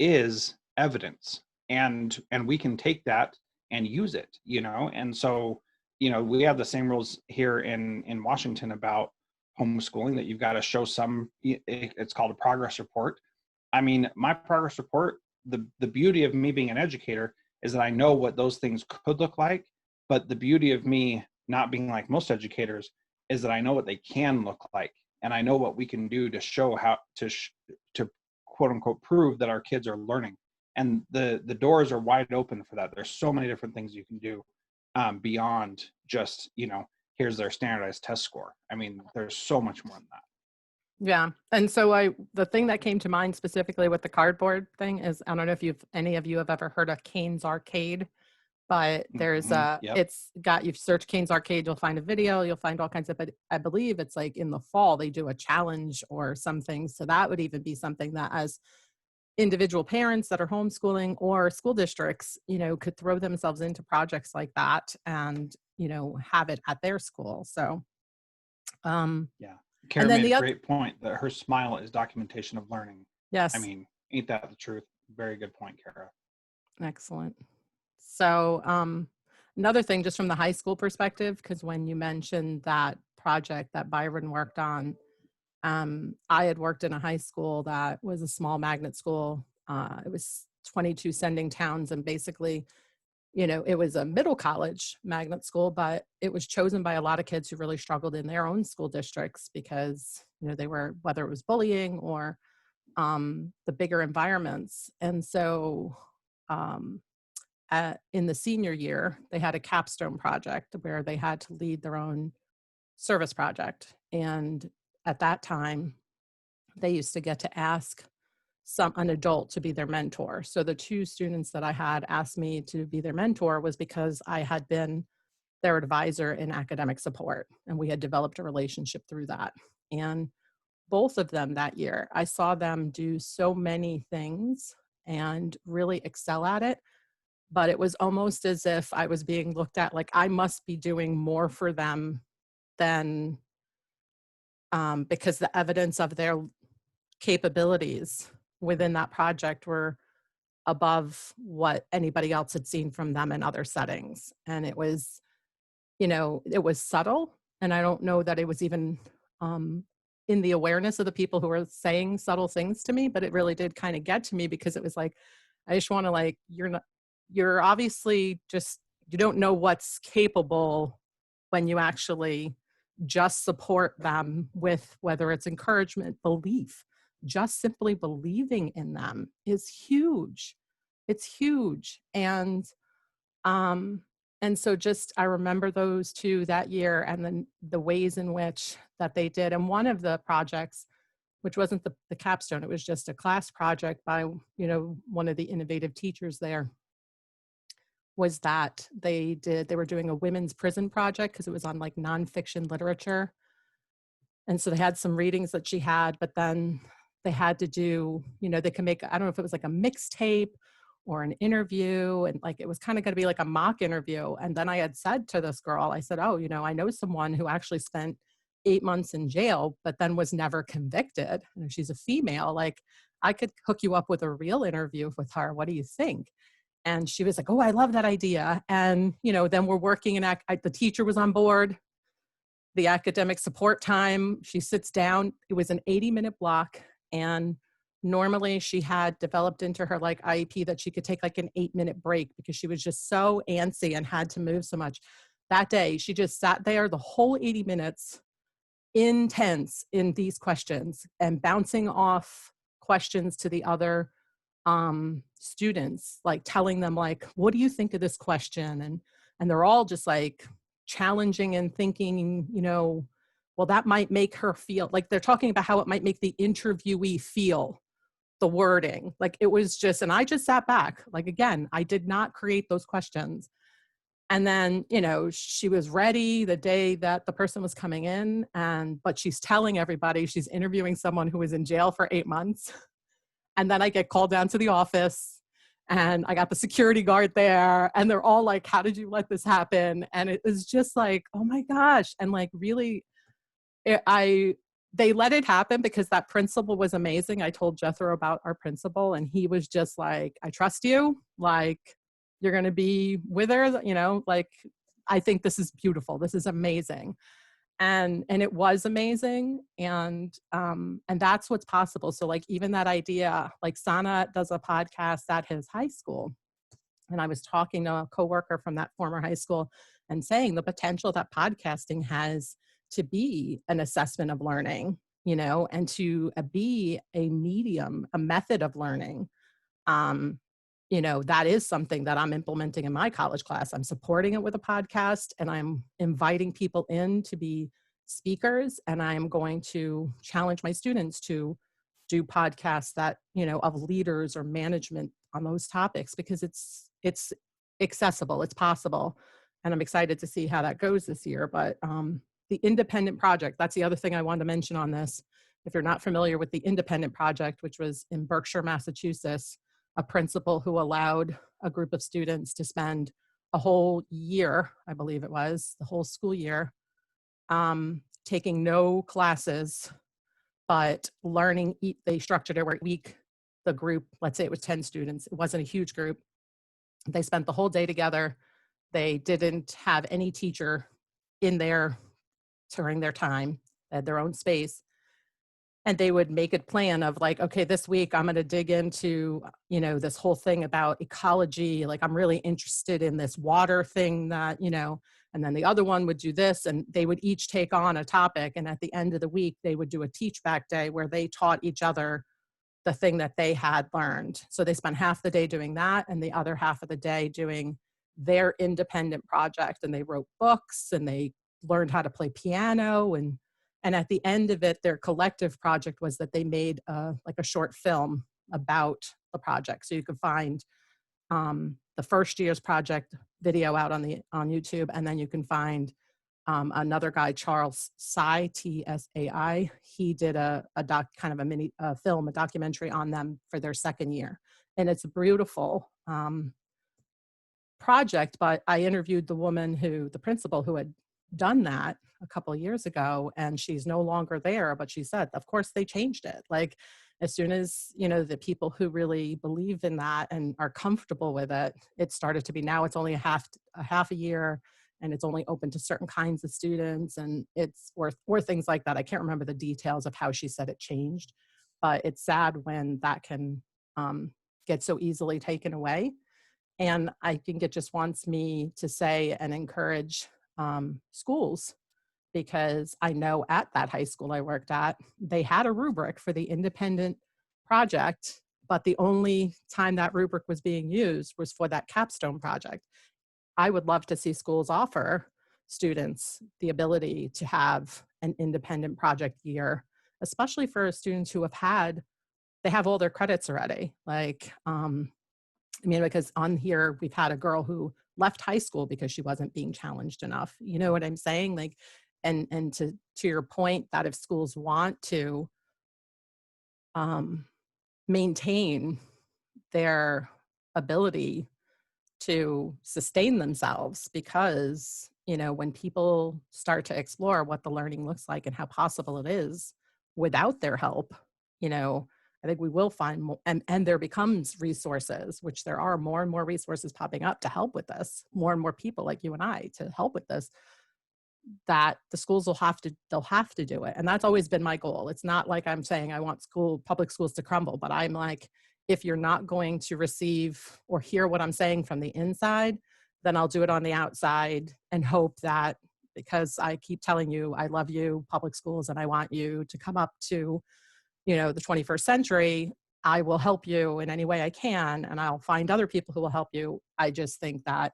is evidence, and we can take that and use it, and so we have the same rules here in Washington about homeschooling, that you've got to show some, it's called a progress report. I mean, my progress report, the beauty of me being an educator is that I know what those things could look like, but the beauty of me not being like most educators is that I know what they can look like, and I know what we can do to show how to quote unquote prove that our kids are learning. And the doors are wide open for that. There's so many different things you can do beyond just here's their standardized test score. I mean, there's so much more than that. Yeah. And so the thing that came to mind specifically with the cardboard thing is, I don't know if any of you have ever heard of Kane's Arcade, but Yep. it's got, you've searched Kane's Arcade, you'll find a video, you'll find all kinds of, but I believe it's like in the fall, they do a challenge or something. So that would even be something that as individual parents that are homeschooling or school districts, could throw themselves into projects like that and, have it at their school. So, Yeah. and Kara then made a the other, great point that her smile is documentation of learning. I yes, mean, ain't that the truth? Very good point, Kara. excellent. So, another thing, just from the high school perspective, because when you mentioned that project that Byron worked on, I had worked in a high school that was a small magnet school. It was 22 sending towns, and basically, it was a middle college magnet school, but it was chosen by a lot of kids who really struggled in their own school districts because, they were, whether it was bullying or the bigger environments. And so, um, in the senior year, they had a capstone project where they had to lead their own service project. And at that time, they used to get to ask an adult to be their mentor. So the 2 students that I had asked me to be their mentor was because I had been their advisor in academic support, and we had developed a relationship through that. And both of them that year, I saw them do so many things and really excel at it. But it was almost as if I was being looked at like I must be doing more for them than, because the evidence of their capabilities within that project were above what anybody else had seen from them in other settings. And it was subtle. And I don't know that it was even in the awareness of the people who were saying subtle things to me, but it really did kind of get to me because it was like, I just want to, like, you're obviously just, you don't know what's capable when you actually just support them with, whether it's encouragement, belief, just simply believing in them is huge. It's huge. Um, and so just, I remember those 2 that year, and then the ways in which that they did. And one of the projects, which wasn't the capstone, it was just a class project by, one of the innovative teachers there, was that they were doing a women's prison project because it was on like nonfiction literature. And so they had some readings that she had, but then they had to do, they could make, I don't know if it was like a mixtape or an interview. And like, it was kind of going to be like a mock interview. And then I had said to this girl, I said, oh, I know someone who actually spent 8 months in jail, but then was never convicted. And she's a female. Like, I could hook you up with a real interview with her. What do you think? And she was like, oh, I love that idea. And, then we're working and the teacher was on board, the academic support time. She sits down. It was an 80-minute block. And normally she had developed into her like IEP that she could take like an 8-minute break because she was just so antsy and had to move so much. That day, she just sat there the whole 80 minutes, intense in these questions and bouncing off questions to the other students, like telling them like, what do you think of this question? And they're all just like challenging and thinking, well, that might make her feel like, they're talking about how it might make the interviewee feel, the wording. Like, it was just, and I just sat back. Like, again, I did not create those questions. And then, she was ready the day that the person was coming in, but she's telling everybody she's interviewing someone who was in jail for 8 months. And then I get called down to the office and I got the security guard there and they're all like, how did you let this happen? And it was just like, oh my gosh. And like, really, they let it happen because that principal was amazing. I told Jethro about our principal and he was just like, I trust you. Like, you're going to be with her, like, I think this is beautiful. This is amazing. And it was amazing. And that's what's possible. So like, even that idea, like Sana does a podcast at his high school. And I was talking to a coworker from that former high school and saying the potential that podcasting has to be an assessment of learning, and to be a medium, a method of learning. That is something that I'm implementing in my college class. I'm supporting it with a podcast and I'm inviting people in to be speakers. And I'm going to challenge my students to do podcasts that, of leaders or management on those topics, because it's accessible, it's possible. And I'm excited to see how that goes this year. But the independent project, that's the other thing I wanted to mention on this. If you're not familiar with the independent project, which was in Berkshire, Massachusetts, a principal who allowed a group of students to spend a whole year, I believe it was, the whole school year, taking no classes, but learning. They structured it where week, the group, let's say it was 10 students, it wasn't a huge group. They spent the whole day together. They didn't have any teacher in there during their time. They had their own space. And they would make a plan of like, okay, this week I'm going to dig into, this whole thing about ecology. Like, I'm really interested in this water thing that, and then the other one would do this, and they would each take on a topic. And at the end of the week, they would do a teach back day where they taught each other the thing that they had learned. So they spent half the day doing that and the other half of the day doing their independent project. And they wrote books and they learned how to play piano. And at the end of it, their collective project was that they made like a short film about the project. So you could find the first year's project video out on YouTube, and then you can find another guy, Charles Tsai, Tsai. He did a kind of a mini film, a documentary on them for their second year, and it's a beautiful project. But I interviewed the principal who had done that a couple of years ago, and she's no longer there, but she said, of course they changed it. Like, as soon as, the people who really believe in that and are comfortable with it, it started to be, now it's only a half a year, and it's only open to certain kinds of students, and it's or things like that. I can't remember the details of how she said it changed, but it's sad when that can get so easily taken away. And I think it just wants me to say and encourage schools, because I know at that high school I worked at, they had a rubric for the independent project, but the only time that rubric was being used was for that capstone project. I would love to see schools offer students the ability to have an independent project year, especially for students who they have all their credits already. Like, because on here, we've had a girl who left high school because she wasn't being challenged enough. You know what I'm saying? Like, and to your point, that if schools want to um, maintain their ability to sustain themselves, because when people start to explore what the learning looks like and how possible it is without their help, you know I think we will find more, and there becomes resources, which there are more and more resources popping up to help with this, more and more people like you and I to help with this, that the schools they'll have to do it. And that's always been my goal. It's not like I'm saying I want public schools to crumble, but I'm like, if you're not going to receive or hear what I'm saying from the inside, then I'll do it on the outside and hope that, because I keep telling you I love you, public schools, and I want you to come up to, the 21st century, I will help you in any way I can, and I'll find other people who will help you. I just think that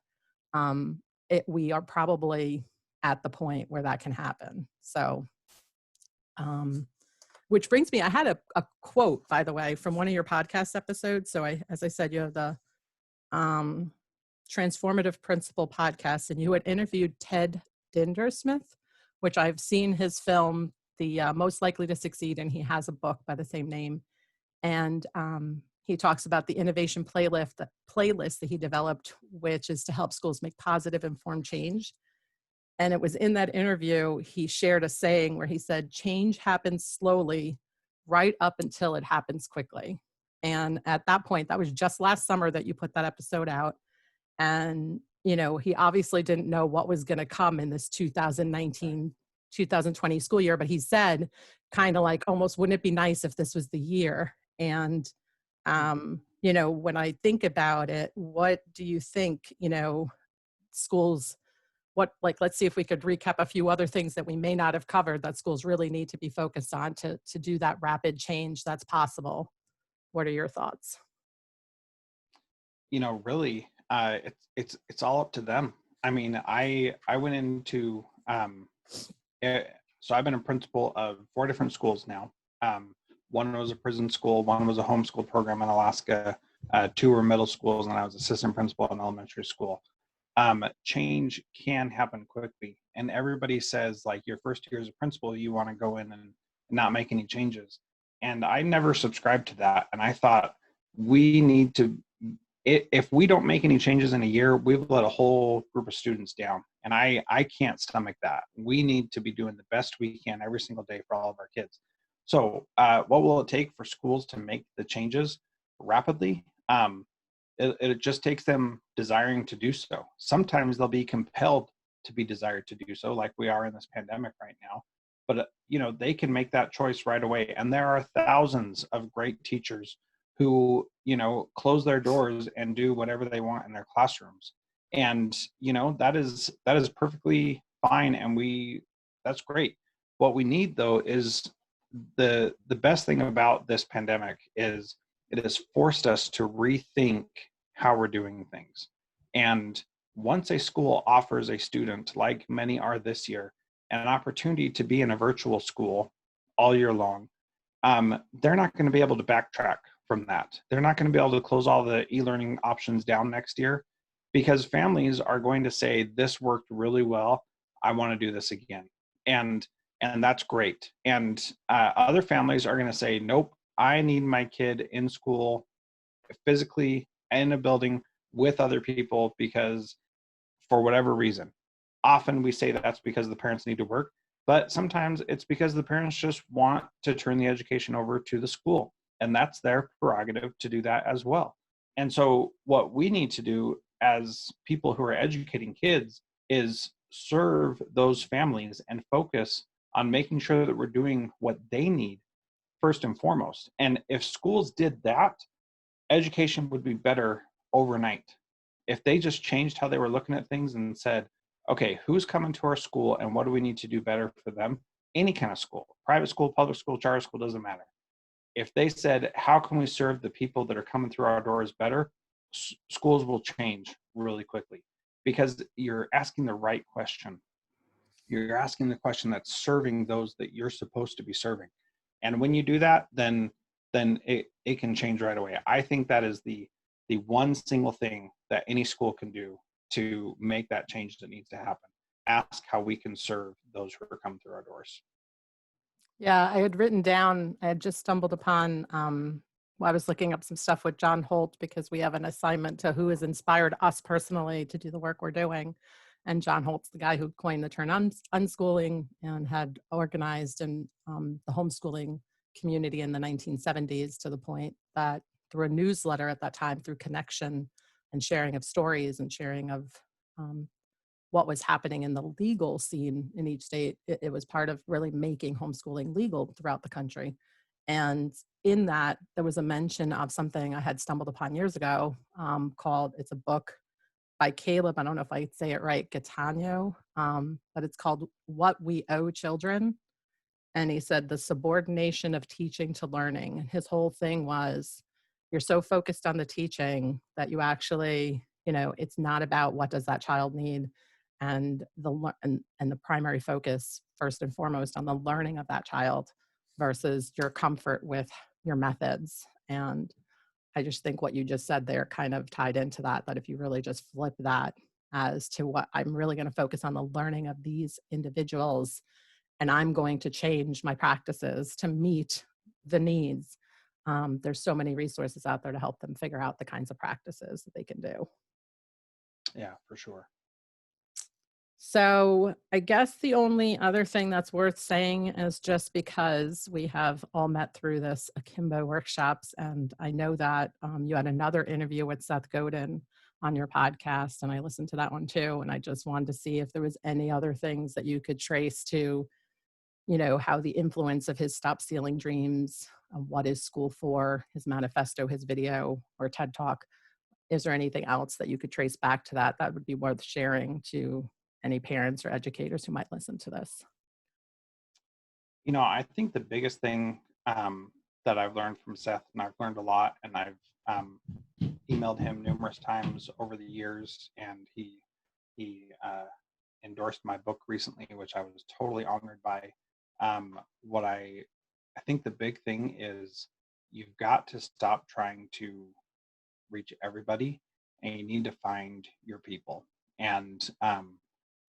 we are probably at the point where that can happen. So, which brings me, I had a quote, by the way, from one of your podcast episodes. So as I said, you have the Transformative Principal podcast, and you had interviewed Ted Dintersmith, which I've seen his film, The Most Likely to Succeed, and he has a book by the same name. And he talks about the innovation playlist that he developed, which is to help schools make positive, informed change. And it was in that interview, he shared a saying where he said, change happens slowly right up until it happens quickly. And at that point, that was just last summer that you put that episode out. And, he obviously didn't know what was going to come in this 2019, 2020 school year, but he said kind of like, almost, wouldn't it be nice if this was the year? And, when I think about it, what do you think, schools, let's see if we could recap a few other things that we may not have covered that schools really need to be focused on to do that rapid change that's possible. What are your thoughts? Really, it's all up to them. I mean, I went into so I've been a principal of 4 different schools now. One was a prison school, one was a homeschool program in Alaska, 2 were middle schools, and I was assistant principal in elementary school. Change can happen quickly, and everybody says, like, your first year as a principal, you want to go in and not make any changes. And I never subscribed to that. And I thought, we need to, if we don't make any changes in a year, we've let a whole group of students down. And I can't stomach that. We need to be doing the best we can every single day for all of our kids. So what will it take for schools to make the changes rapidly? It just takes them desiring to do so. Sometimes they'll be compelled to be desired to do so, like we are in this pandemic right now. But they can make that choice right away. And there are thousands of great teachers who close their doors and do whatever they want in their classrooms. And that is perfectly fine, and that's great. What we need, though, is the best thing about this pandemic is it has forced us to rethink how we're doing things. And once a school offers a student, like many are this year, an opportunity to be in a virtual school all year long, they're not going to be able to backtrack from that. They're not going to be able to close all the e-learning options down next year, because families are going to say, this worked really well, I want to do this again. And that's great. And other families are going to say, nope, I need my kid in school physically in a building with other people, because for whatever reason. Often we say that's because the parents need to work, but sometimes it's because the parents just want to turn the education over to the school, and that's their prerogative to do that as well. And so what we need to do as people who are educating kids is serve those families and focus on making sure that we're doing what they need first and foremost. And if schools did that, education would be better overnight. If they just changed how they were looking at things and said, okay, who's coming to our school and what do we need to do better for them? Any kind of school, private school, public school, charter school, doesn't matter. If they said, how can we serve the people that are coming through our doors better? Schools will change really quickly, because you're asking the right question. You're asking the question that's serving those that you're supposed to be serving. And when you do that, then it can change right away. I think that is the one single thing that any school can do to make that change that needs to happen. Ask how we can serve those who are coming through our doors. Yeah, I had written down, I had just stumbled upon, well, I was looking up some stuff with John Holt because we have an assignment to who has inspired us personally to do the work we're doing. And John Holt's the guy who coined the term unschooling and had organized in the homeschooling community in the 1970s, to the point that through a newsletter at that time, through connection and sharing of stories and sharing of um, what was happening in the legal scene in each state, it was part of really making homeschooling legal throughout the country. And in that, there was a mention of something I had stumbled upon years ago, called, it's a book by Caleb, I don't know if I say it right, Catano, but it's called What We Owe Children. And he said the subordination of teaching to learning. And his whole thing was, you're so focused on the teaching that you actually, it's not about what does that child need, and and the primary focus first and foremost on the learning of that child versus your comfort with your methods. And I just think what you just said there kind of tied into that, that if you really just flip that as to what I'm really going to focus on, the learning of these individuals, and I'm going to change my practices to meet the needs. There's so many resources out there to help them figure out the kinds of practices that they can do. Yeah, for sure. So I guess the only other thing that's worth saying is, just because we have all met through this Akimbo workshops, and I know that you had another interview with Seth Godin on your podcast, and I listened to that one too. And I just wanted to see if there was any other things that you could trace to, how the influence of his Stop Stealing Dreams, What is School For, his manifesto, his video, or TED Talk. Is there anything else that you could trace back to that that would be worth sharing to any parents or educators who might listen to this? I think the biggest thing that I've learned from Seth, and I've learned a lot, and I've emailed him numerous times over the years, and he endorsed my book recently, which I was totally honored by. What I think the big thing is, you've got to stop trying to reach everybody, and you need to find your people. And um,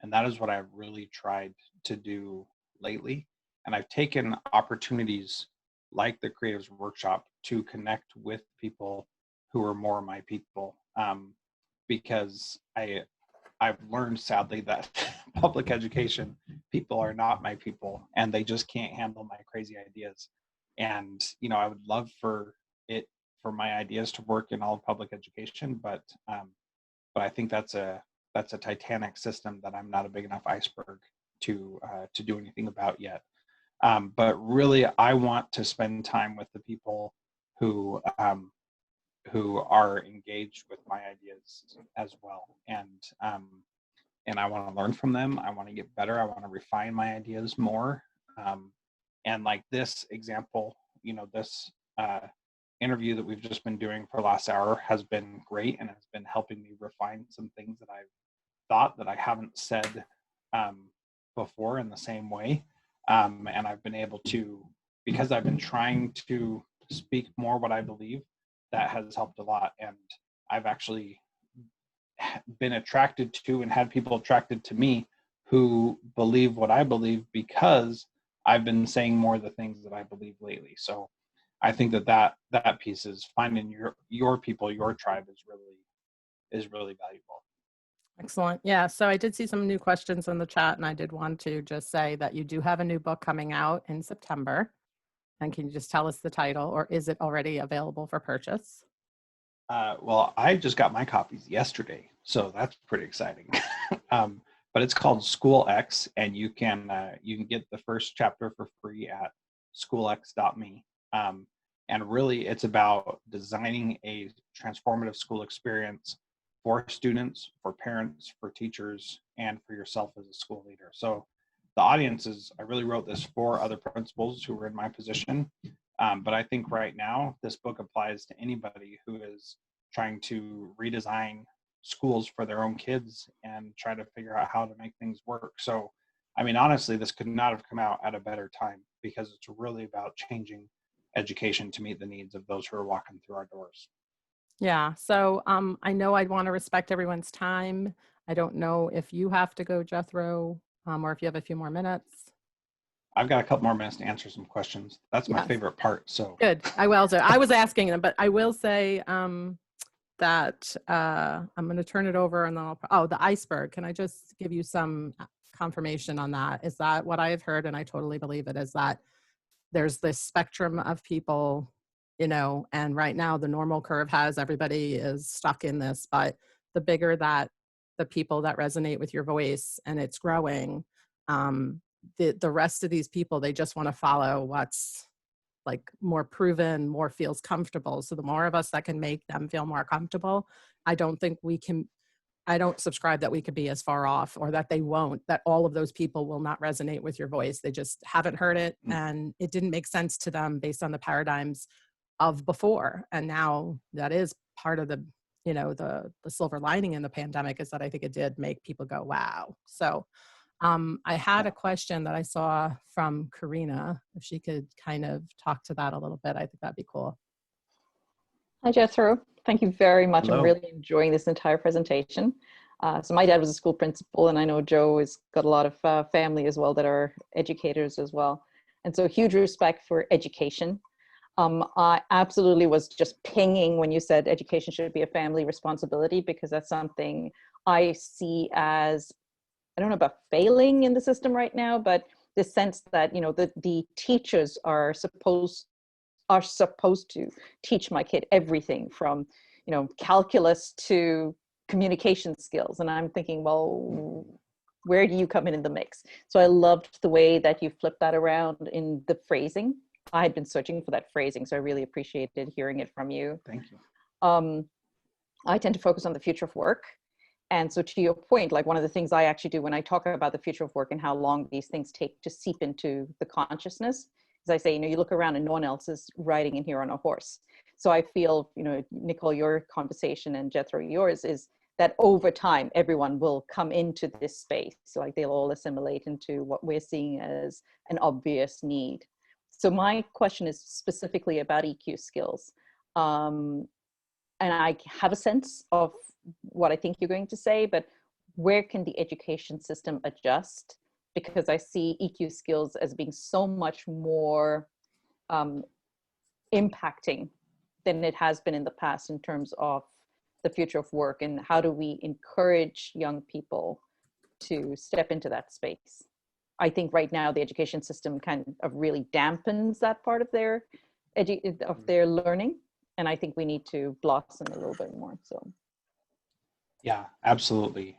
and that is what I've really tried to do lately. And I've taken opportunities like the Creatives Workshop to connect with people who are more my people, because I've learned sadly that public education people are not my people, and they just can't handle my crazy ideas. And I would love it for my ideas to work in all of public education, but I think that's a titanic system that I'm not a big enough iceberg to do anything about yet. But really, I want to spend time with the people who who are engaged with my ideas as well, and I want to learn from them. I want to get better. I want to refine my ideas more. Um, and like this example, this interview that we've just been doing for the last hour has been great and has been helping me refine some things that I've thought that I haven't said um, before in the same way. And I've been able to, because I've been trying to speak more what I believe, that has helped a lot. And I've actually been attracted to and had people attracted to me who believe what I believe, because I've been saying more of the things that I believe lately. So I think that piece is finding your people, your tribe is really valuable. Excellent. Yeah. So I did see some new questions in the chat, and I did want to just say that you do have a new book coming out in September. And can you just tell us the title, or is it already available for purchase? Well, I just got my copies yesterday, so that's pretty exciting. But it's called SchoolX, and you can get the first chapter for free at schoolx.me. And really, it's about designing a transformative school experience for students, for parents, for teachers, and for yourself as a school leader. So the audience is, I really wrote this for other principals who were in my position. But I think right now this book applies to anybody who is trying to redesign schools for their own kids and try to figure out how to make things work. So, I mean, honestly, this could not have come out at a better time, because it's really about changing education to meet the needs of those who are walking through our doors. Yeah. So I know I'd want to respect everyone's time. I don't know if you have to go, Jethro, or if you have a few more minutes. I've got a couple more minutes to answer some questions. That's my Yes. favorite part. So Good. I was asking them, but I will say that I'm going to turn it over and then the iceberg. Can I just give you some confirmation on that? Is that what I have heard? And I totally believe it is that there's this spectrum of people, and right now the normal curve has everybody is stuck in this, but the bigger that the people that resonate with your voice and it's growing, the rest of these people, they just want to follow what's like more proven, more feels comfortable. So the more of us that can make them feel more comfortable, I don't think we can, I don't subscribe that we could be as far off, or that they won't, that all of those people will not resonate with your voice. They just haven't heard it and it didn't make sense to them based on the paradigms of before. And now that is part of the, the silver lining in the pandemic, is that I think it did make people go, wow. So I had a question that I saw from Karina. If she could kind of talk to that a little bit, I think that'd be cool. Hi, Jethro. Thank you very much. Hello. I'm really enjoying this entire presentation. So my dad was a school principal, and I know Joe has got a lot of family as well that are educators as well. And so huge respect for education. I absolutely was just pinging when you said education should be a family responsibility, because that's something I see as, I don't know about failing in the system right now, but the sense that, the teachers are supposed to teach my kid everything from, calculus to communication skills. And I'm thinking, well, where do you come in the mix? So I loved the way that you flipped that around in the phrasing. I had been searching for that phrasing, so I really appreciated hearing it from you. thank you. I tend to focus on the future of work. And so to your point, like one of the things I actually do when I talk about the future of work and how long these things take to seep into the consciousness, is I say, you look around and no one else is riding in here on a horse. So I feel, Nicole, your conversation, and Jethro, yours, is that over time, everyone will come into this space. So like they'll all assimilate into what we're seeing as an obvious need. So my question is specifically about EQ skills. And I have a sense of what I think you're going to say, but where can the education system adjust? Because I see EQ skills as being so much more impacting than it has been in the past in terms of the future of work, and how do we encourage young people to step into that space? I think right now the education system kind of really dampens that part of their learning, and I think we need to blossom a little bit more. So Yeah, absolutely.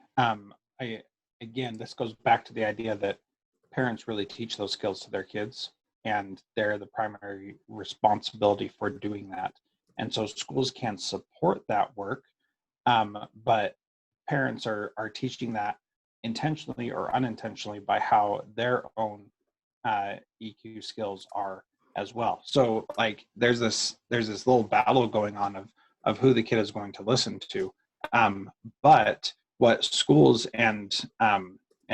Again, this goes back to the idea that parents really teach those skills to their kids, and they're the primary responsibility for doing that. And so schools can support that work, but parents are teaching that intentionally or unintentionally by how their own EQ skills are as well. So like there's this little battle going on of who the kid is going to listen to. But what schools and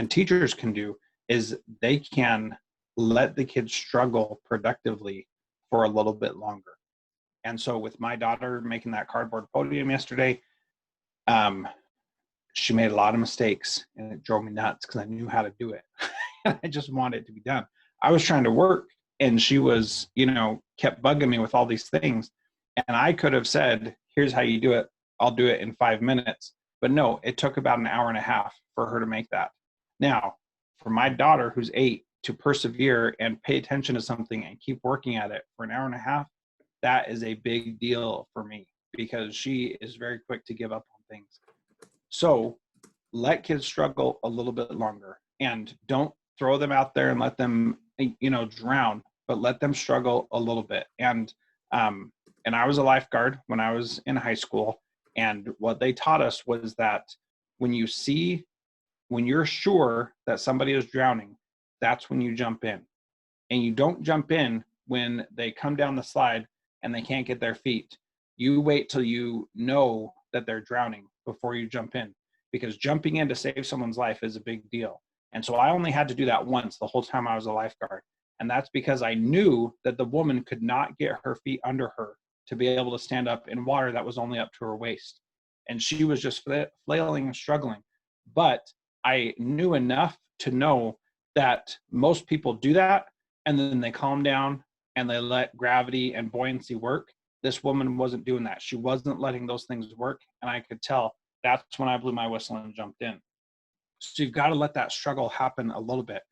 teachers can do is they can let the kids struggle productively for a little bit longer. And so with my daughter making that cardboard podium yesterday, she made a lot of mistakes, and it drove me nuts because I knew how to do it. I just wanted it to be done. I was trying to work, and she was, kept bugging me with all these things. And I could have said, here's how you do it. I'll do it in 5 minutes. But no, it took about an hour and a half for her to make that. Now, for my daughter, who's 8, to persevere and pay attention to something and keep working at it for an hour and a half, that is a big deal for me, because she is very quick to give up on things. So let kids struggle a little bit longer, and don't throw them out there and let them, drown, but let them struggle a little bit. And I was a lifeguard when I was in high school. And what they taught us was that when you're sure that somebody is drowning, that's when you jump in. And you don't jump in when they come down the slide and they can't get their feet. You wait till you know that they're drowning before you jump in, because jumping in to save someone's life is a big deal. And so I only had to do that once the whole time I was a lifeguard. And that's because I knew that the woman could not get her feet under her to be able to stand up in water that was only up to her waist. And she was just flailing and struggling. But I knew enough to know that most people do that and then they calm down and they let gravity and buoyancy work. This woman wasn't doing that. She wasn't letting those things work. And I could tell. That's when I blew my whistle and jumped in. So you've got to let that struggle happen a little bit.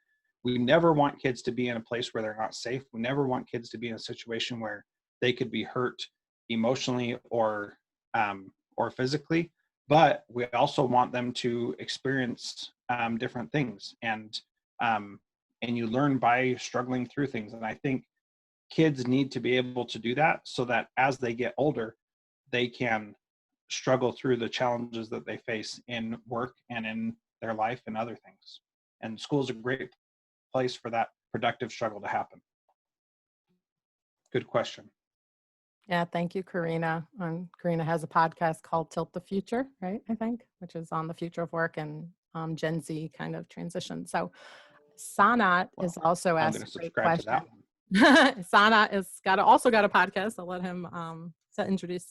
We never want kids to be in a place where they're not safe. We never want kids to be in a situation where they could be hurt emotionally or physically. But we also want them to experience different things, and you learn by struggling through things. And I think kids need to be able to do that so that as they get older, they can struggle through the challenges that they face in work and in their life and other things. And school is a great place for that productive struggle to happen. Good question. Yeah, thank you, Karina. Karina has a podcast called Tilt the Future, right? I think, which is on the future of work and Gen Z kind of transition. So Sanat is also I'm asked going to a great subscribe to question. that one. Sanat is also got a podcast. I'll let him introduce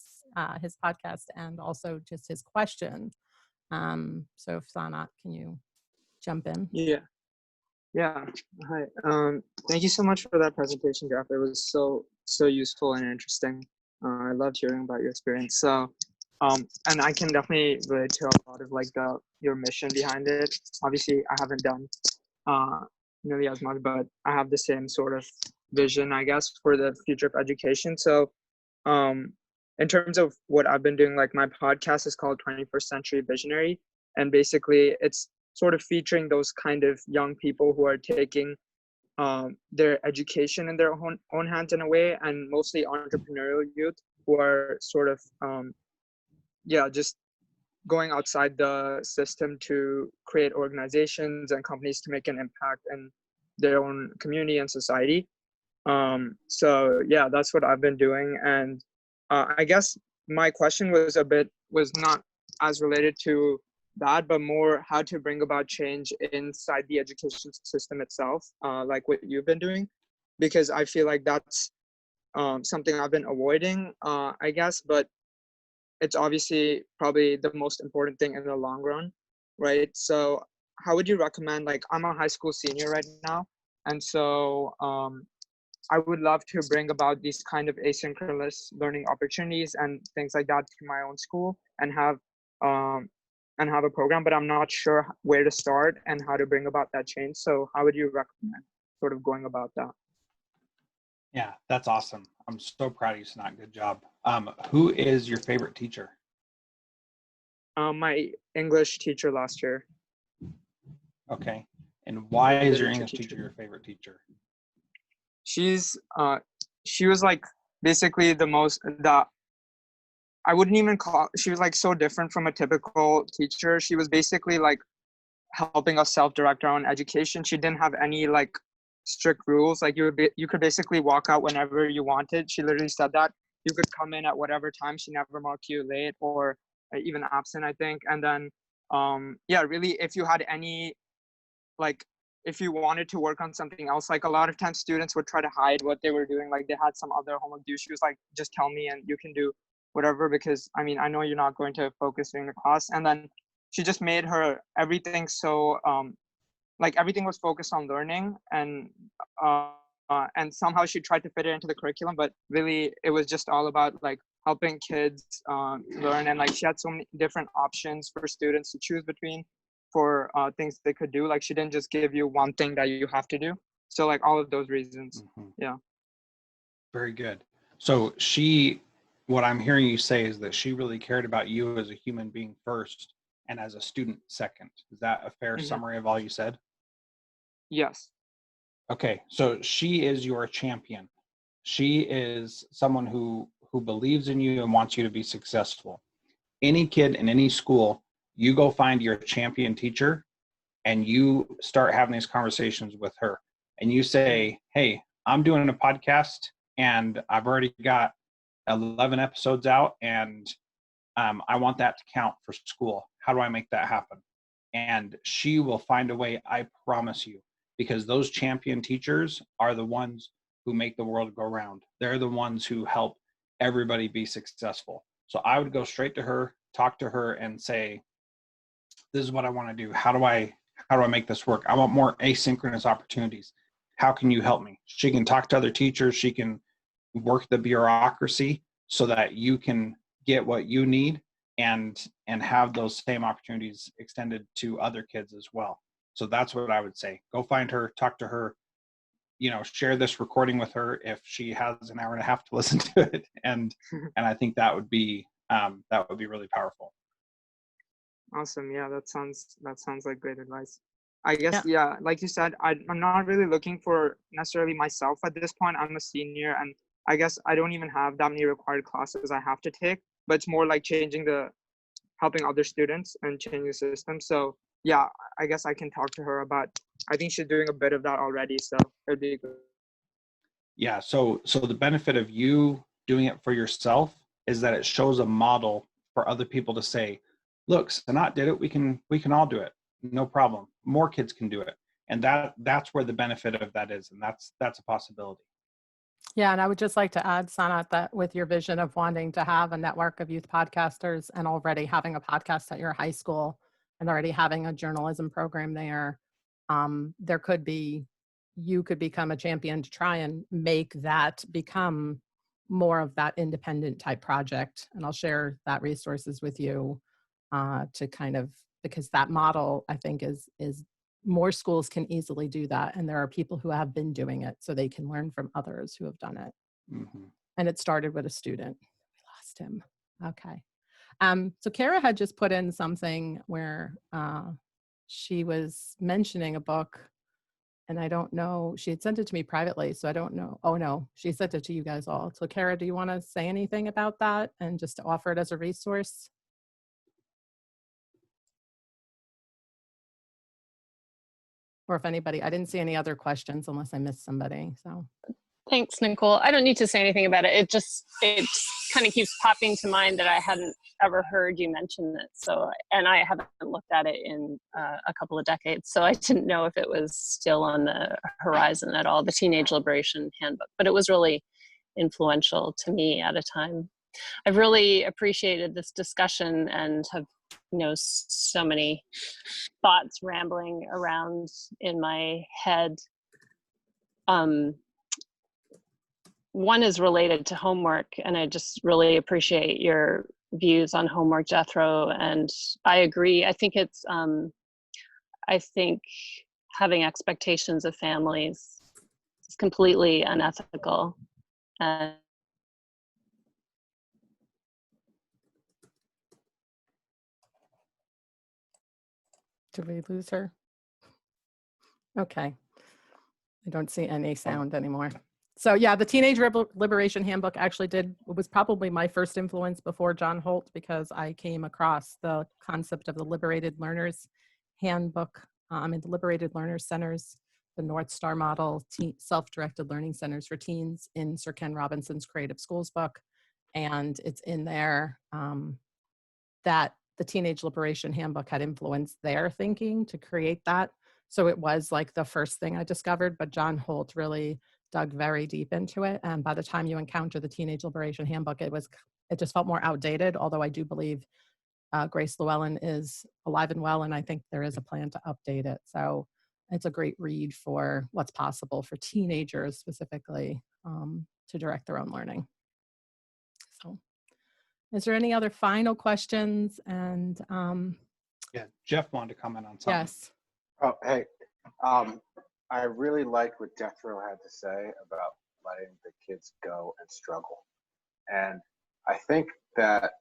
his podcast and also just his question. So if Sanat, can you jump in? Yeah. Hi. Thank you so much for that presentation, Jeff. It was so useful and interesting. I loved hearing about your experience. So, and I can definitely relate to a lot of like your mission behind it. Obviously, I haven't done nearly as much, but I have the same sort of vision, I guess, for the future of education. So, in terms of what I've been doing, like my podcast is called 21st Century Visionary, and basically it's sort of featuring those kind of young people who are taking their education in their own hands in a way, and mostly entrepreneurial youth who are sort of just going outside the system to create organizations and companies to make an impact in their own community and society. So yeah, that's what I've been doing. And I guess my question was not as related to that, but more how to bring about change inside the education system itself, like what you've been doing, because I feel like that's something I've been avoiding, I guess, but it's obviously probably the most important thing in the long run, right? So how would you recommend, like I'm a high school senior right now, and so I would love to bring about these kind of asynchronous learning opportunities and things like that to my own school and have a program, but I'm not sure where to start and how to bring about that change. So how would you recommend sort of going about that? Yeah, that's awesome. I'm so proud of you, Sanat. Good job. Who is your favorite teacher? My English teacher last year. Okay. And why is your English teacher your favorite teacher? She was like basically I wouldn't even she was like so different from a typical teacher. She was basically like helping us self-direct our own education. She didn't have any like strict rules. Like you could basically walk out whenever you wanted. She literally said that you could come in at whatever time. She never marked you late or even absent, I think. And then really, if you had any, like if you wanted to work on something else, like a lot of times students would try to hide what they were doing, like they had some other homework due. She was like, just tell me and you can do whatever, because I mean, I know you're not going to focus during the class. And then she just made everything so like everything was focused on learning, and somehow she tried to fit it into the curriculum, but really it was just all about like helping kids learn. And like she had so many different options for students to choose between for things they could do. Like she didn't just give you one thing that you have to do. So like all of those reasons. Mm-hmm. Yeah. Very good. So what I'm hearing you say is that she really cared about you as a human being first and as a student second. Is that a fair summary of all you said? Yes. Okay. So she is your champion. She is someone who believes in you and wants you to be successful. Any kid in any school, you go find your champion teacher and you start having these conversations with her and you say, hey, I'm doing a podcast and I've already got 11 episodes out and I want that to count for school. How do I make that happen? And she will find a way, I promise you, because those champion teachers are the ones who make the world go round. They're the ones who help everybody be successful. So I would go straight to her, talk to her and say, this is what I want to do. How do I How do I make this work? I want more asynchronous opportunities. How can you help me? She can talk to other teachers. She can work the bureaucracy so that you can get what you need and have those same opportunities extended to other kids as well. So that's what I would say. Go find her, talk to her, share this recording with her if she has an hour and a half to listen to it. And I think that would be really powerful. Awesome. Yeah, that sounds like great advice. I guess, yeah, like you said, I'm not really looking for necessarily myself at this point. I'm a senior, and I guess I don't even have that many required classes I have to take, but it's more like helping other students and changing the system. So yeah, I guess I can talk to her about, I think she's doing a bit of that already, so it'd be good. Yeah, so the benefit of you doing it for yourself is that it shows a model for other people to say, look, Sanat did it, we can all do it. No problem. More kids can do it. And that's where the benefit of that is. And that's a possibility. Yeah, and I would just like to add, Sanat, that with your vision of wanting to have a network of youth podcasters and already having a podcast at your high school and already having a journalism program there, you could become a champion to try and make that become more of that independent type project. And I'll share that resources with you to kind of, because that model, I think, is more schools can easily do that. And there are people who have been doing it so they can learn from others who have done it. Mm-hmm. And it started with a student. We lost him. Okay. So Kara had just put in something where she was mentioning a book, and I don't know, she had sent it to me privately, so I don't know. Oh no, she sent it to you guys all. So Kara, do you want to say anything about that and just to offer it as a resource? Or if anybody, I didn't see any other questions unless I missed somebody, so. Thanks, Nicole. I don't need to say anything about it. It just kind of keeps popping to mind that I hadn't ever heard you mention it. So, and I haven't looked at it in a couple of decades. So I didn't know if it was still on the horizon at all, the Teenage Liberation Handbook, but it was really influential to me at a time. I've really appreciated this discussion and have, so many thoughts rambling around in my head. One is related to homework, and I just really appreciate your views on homework, Jethro, and I agree. I think I think having expectations of families is completely unethical. And Did we lose her? Okay. I don't see any sound anymore. So yeah, the Teenage Liberation Handbook actually was probably my first influence before John Holt, because I came across the concept of the Liberated Learners Handbook and the Liberated Learners Centers, the North Star Model, Self-Directed Learning Centers for Teens in Sir Ken Robinson's Creative Schools book. And it's in there that the Teenage Liberation Handbook had influenced their thinking to create that. So it was like the first thing I discovered, but John Holt really dug very deep into it. And by the time you encounter the Teenage Liberation Handbook, it just felt more outdated, although I do believe Grace Llewellyn is alive and well, and I think there is a plan to update it. So it's a great read for what's possible for teenagers specifically to direct their own learning. So is there any other final questions? And yeah, Jeff wanted to comment on something. yes. Oh, hey, I really liked what Jethro had to say about letting the kids go and struggle. And I think that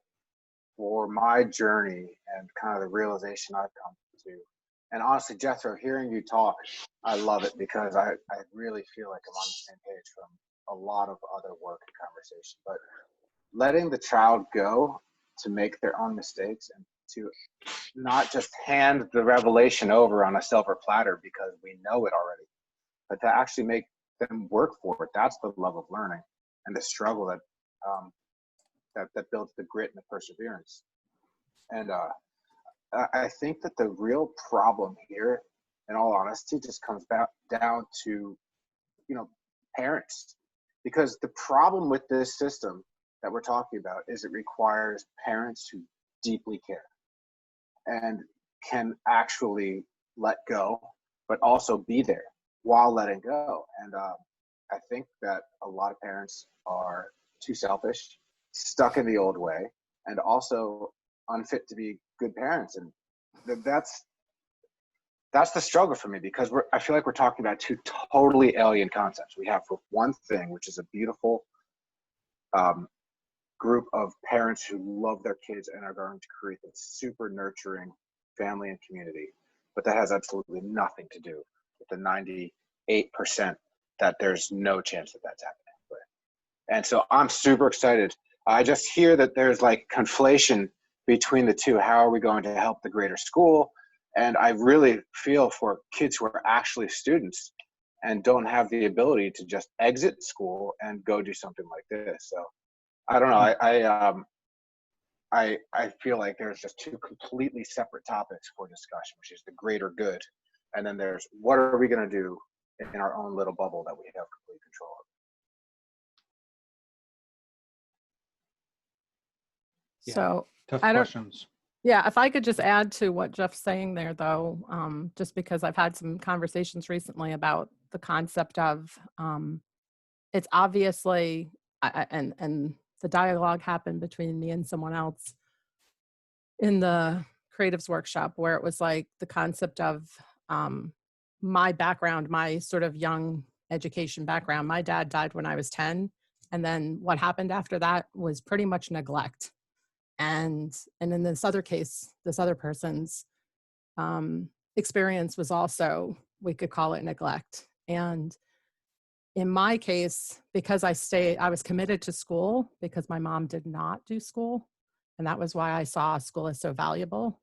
for my journey and kind of the realization I've come to, and honestly, Jethro, hearing you talk, I love it, because I really feel like I'm on the same page from a lot of other work and conversation. But letting the child go to make their own mistakes and to not just hand the revelation over on a silver platter because we know it already, but to actually make them work for it. That's the love of learning and the struggle that builds the grit and the perseverance. And I think that the real problem here, in all honesty, just comes back down to, parents. Because the problem with this system that we're talking about is it requires parents who deeply care and can actually let go, but also be there while letting go. And I think that a lot of parents are too selfish, stuck in the old way, and also unfit to be good parents. And that's the struggle for me, because I feel like we're talking about two totally alien concepts. We have, for one thing, which is a beautiful group of parents who love their kids and are going to create a super nurturing family and community, but that has absolutely nothing to do with the 98% that there's no chance that that's happening. And so I'm super excited. I just hear that there's like conflation between the two. How are we going to help the greater school? And I really feel for kids who are actually students and don't have the ability to just exit school and go do something like this. So I don't know. I feel like there's just two completely separate topics for discussion, which is the greater good, and then there's what are we going to do in our own little bubble that we have complete control of. Yeah, So tough I don't, questions. yeah, if I could just add to what Jeff's saying there, though, just because I've had some conversations recently about the concept of it's obviously, and the dialogue happened between me and someone else in the creatives workshop, where it was like the concept of my background, my sort of young education background. My dad died when I was 10. And then what happened after that was pretty much neglect. And in this other case, this other person's experience was also, we could call it neglect. And in my case, because I was committed to school because my mom did not do school. And that was why I saw school as so valuable.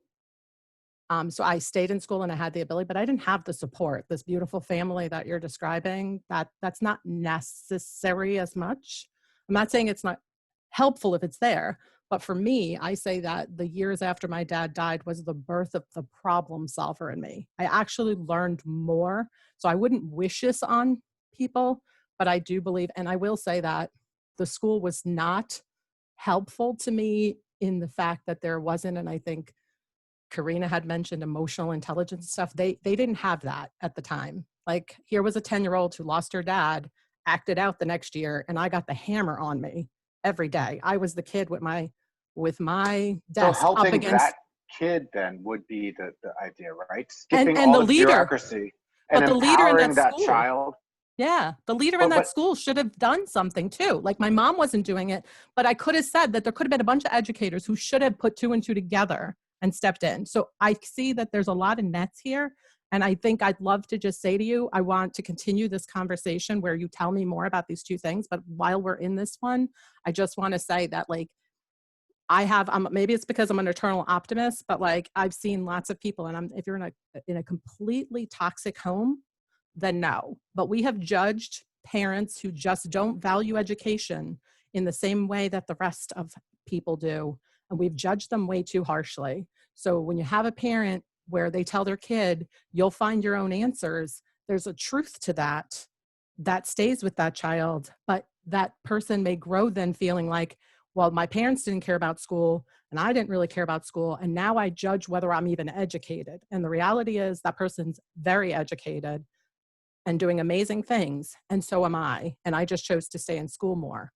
So I stayed in school and I had the ability, but I didn't have the support. This beautiful family that you're describing, that's not necessary as much. I'm not saying it's not helpful if it's there, but for me, I say that the years after my dad died was the birth of the problem solver in me. I actually learned more. So I wouldn't wish this on people, but I do believe, and I will say that the school was not helpful to me in the fact that there wasn't, and I think Karina had mentioned emotional intelligence stuff. They didn't have that at the time. Like, here was a 10-year-old who lost her dad, acted out the next year, and I got the hammer on me every day. I was the kid with my desk So up helping against that kid then would be the idea, right? and Skipping and all the the leader, bureaucracy and but the leader in empowering that that school. child. Yeah, the leader in that school should have done something too. Like, my mom wasn't doing it, but I could have said that there could have been a bunch of educators who should have put 2 and 2 together and stepped in. So I see that there's a lot of nets here. And I think I'd love to just say to you, I want to continue this conversation where you tell me more about these two things. But while we're in this one, I just want to say that, like, maybe it's because I'm an eternal optimist, but like, I've seen lots of people, and if you're in a completely toxic home, then no. But we have judged parents who just don't value education in the same way that the rest of people do. And we've judged them way too harshly. So when you have a parent where they tell their kid, you'll find your own answers, there's a truth to that stays with that child. But that person may grow then feeling like, well, my parents didn't care about school and I didn't really care about school. And now I judge whether I'm even educated. And the reality is that person's very educated and doing amazing things. And so am I. And I just chose to stay in school more.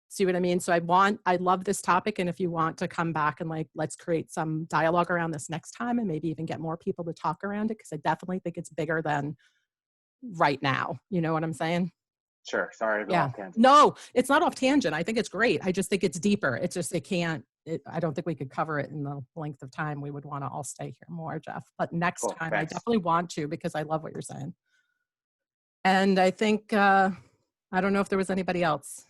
See what I mean? So I love this topic. And if you want to come back and like, let's create some dialogue around this next time and maybe even get more people to talk around it. Cause I definitely think it's bigger than right now. You know what I'm saying? Sure. Sorry to go Yeah. off tangent. No, it's not off tangent. I think it's great. I just think it's deeper. It's just, I don't think we could cover it in the length of time. We would want to all stay here more, Jeff. But next Cool, time, thanks. I definitely want to, because I love what you're saying. And I think, I don't know if there was anybody else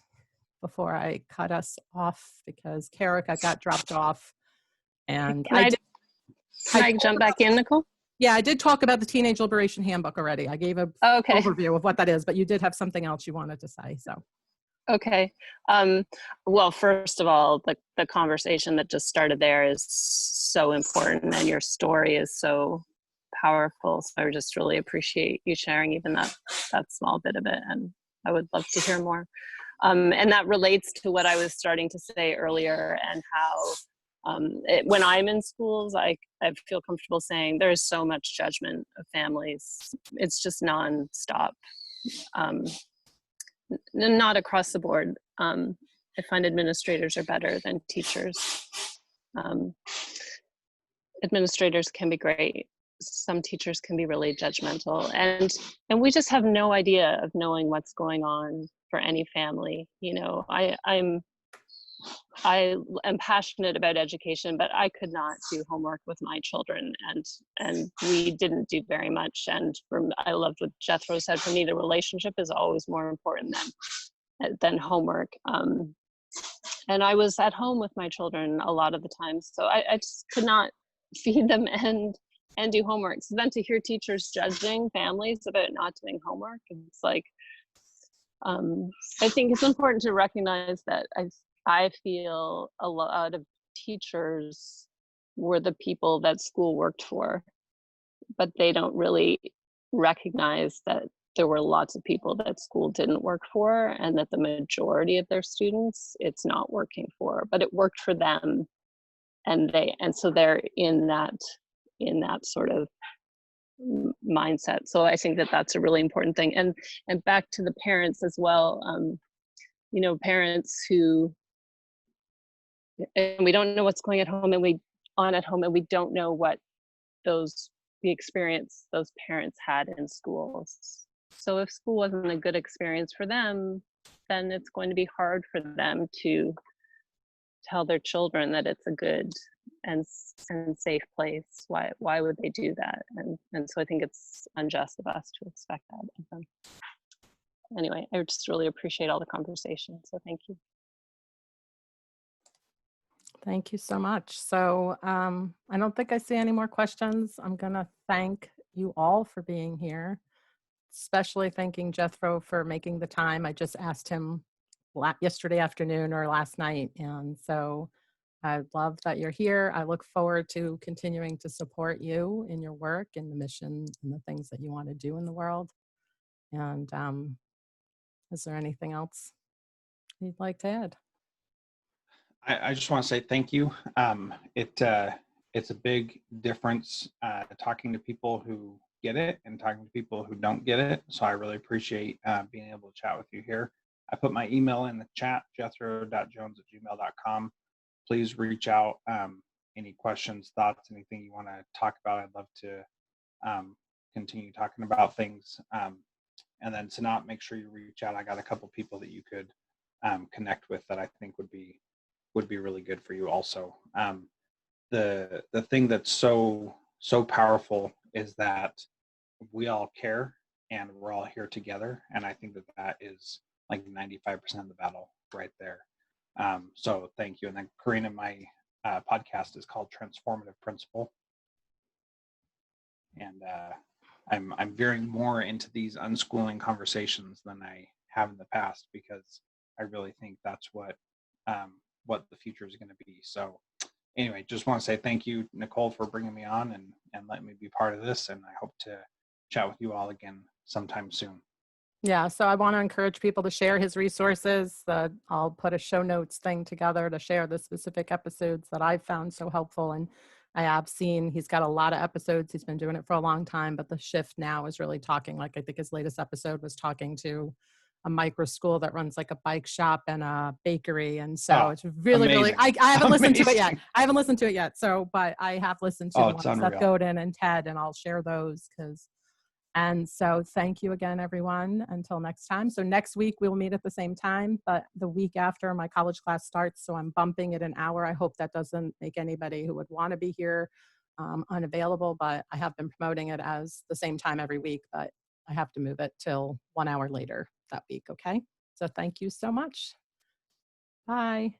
before I cut us off, because Karika got dropped off. And Can I jump back in, Nicole? Yeah, I did talk about the Teenage Liberation Handbook already. I gave an overview of what that is, but you did have something else you wanted to say. So, okay. Well, first of all, the conversation that just started there is so important, and your story is so powerful. So I just really appreciate you sharing even that small bit of it, and I would love to hear more. And that relates to what I was starting to say earlier, and how When I'm in schools, I feel comfortable saying there is so much judgment of families. It's just nonstop. Not across the board. I find administrators are better than teachers. Administrators can be great. Some teachers can be really judgmental, and we just have no idea of knowing what's going on for any family. You know, I am passionate about education, but I could not do homework with my children, and we didn't do very much. And I loved what Jethro said. For me, the relationship is always more important than homework. And I was at home with my children a lot of the time, so I just could not feed them and do homework. So then to hear teachers judging families about not doing homework, it's like, I think it's important to recognize that I feel a lot of teachers were the people that school worked for, but they don't really recognize that there were lots of people that school didn't work for, and that the majority of their students it's not working for, but it worked for them, and so they're in that sort of mindset. So I think that that's a really important thing. And back to the parents as well, you know, parents who, and we don't know what's going at home, and we don't know what the experience those parents had in schools. So if school wasn't a good experience for them, then it's going to be hard for them to tell their children that it's a good and safe place. Why would they do that? And so I think it's unjust of us to expect that of them. Anyway, I just really appreciate all the conversation. So thank you. Thank you so much. So I don't think I see any more questions. I'm going to thank you all for being here, especially thanking Jethro for making the time. I just asked him yesterday afternoon or last night. And so I love that you're here. I look forward to continuing to support you in your work and the mission and the things that you want to do in the world. And is there anything else you'd like to add? I just want to say thank you. It's a big difference talking to people who get it and talking to people who don't get it. So I really appreciate being able to chat with you here. I put my email in the chat, jethro.jones@gmail.com. Please reach out. Any questions, thoughts, anything you want to talk about. I'd love to continue talking about things. And then Sanat, make sure you reach out. I got a couple people that you could connect with that I think would be really good for you also. The thing that's so powerful is that we all care and we're all here together. And I think that is like 95% of the battle right there. So thank you. And then Karina, my podcast is called Transformative Principal. And I'm veering more into these unschooling conversations than I have in the past, because I really think that's what the future is going to be. So anyway, just want to say thank you, Nicole, for bringing me on and letting me be part of this. And I hope to chat with you all again sometime soon. Yeah, so I want to encourage people to share his resources. I'll put a show notes thing together to share the specific episodes that I've found so helpful. And I have seen he's got a lot of episodes. He's been doing it for a long time, but the shift now is really talking, like I think his latest episode was talking to a microschool that runs like a bike shop and a bakery. And so it's really, amazing. really, I haven't listened to it yet. I haven't listened to it yet. So, but I have listened to Seth Godin and Ted, and I'll share those and so thank you again, everyone, until next time. So next week we'll meet at the same time, but the week after my college class starts, so I'm bumping it an hour. I hope that doesn't make anybody who would want to be here unavailable, but I have been promoting it as the same time every week, but I have to move it till 1 hour later that week, okay? So thank you so much. Bye.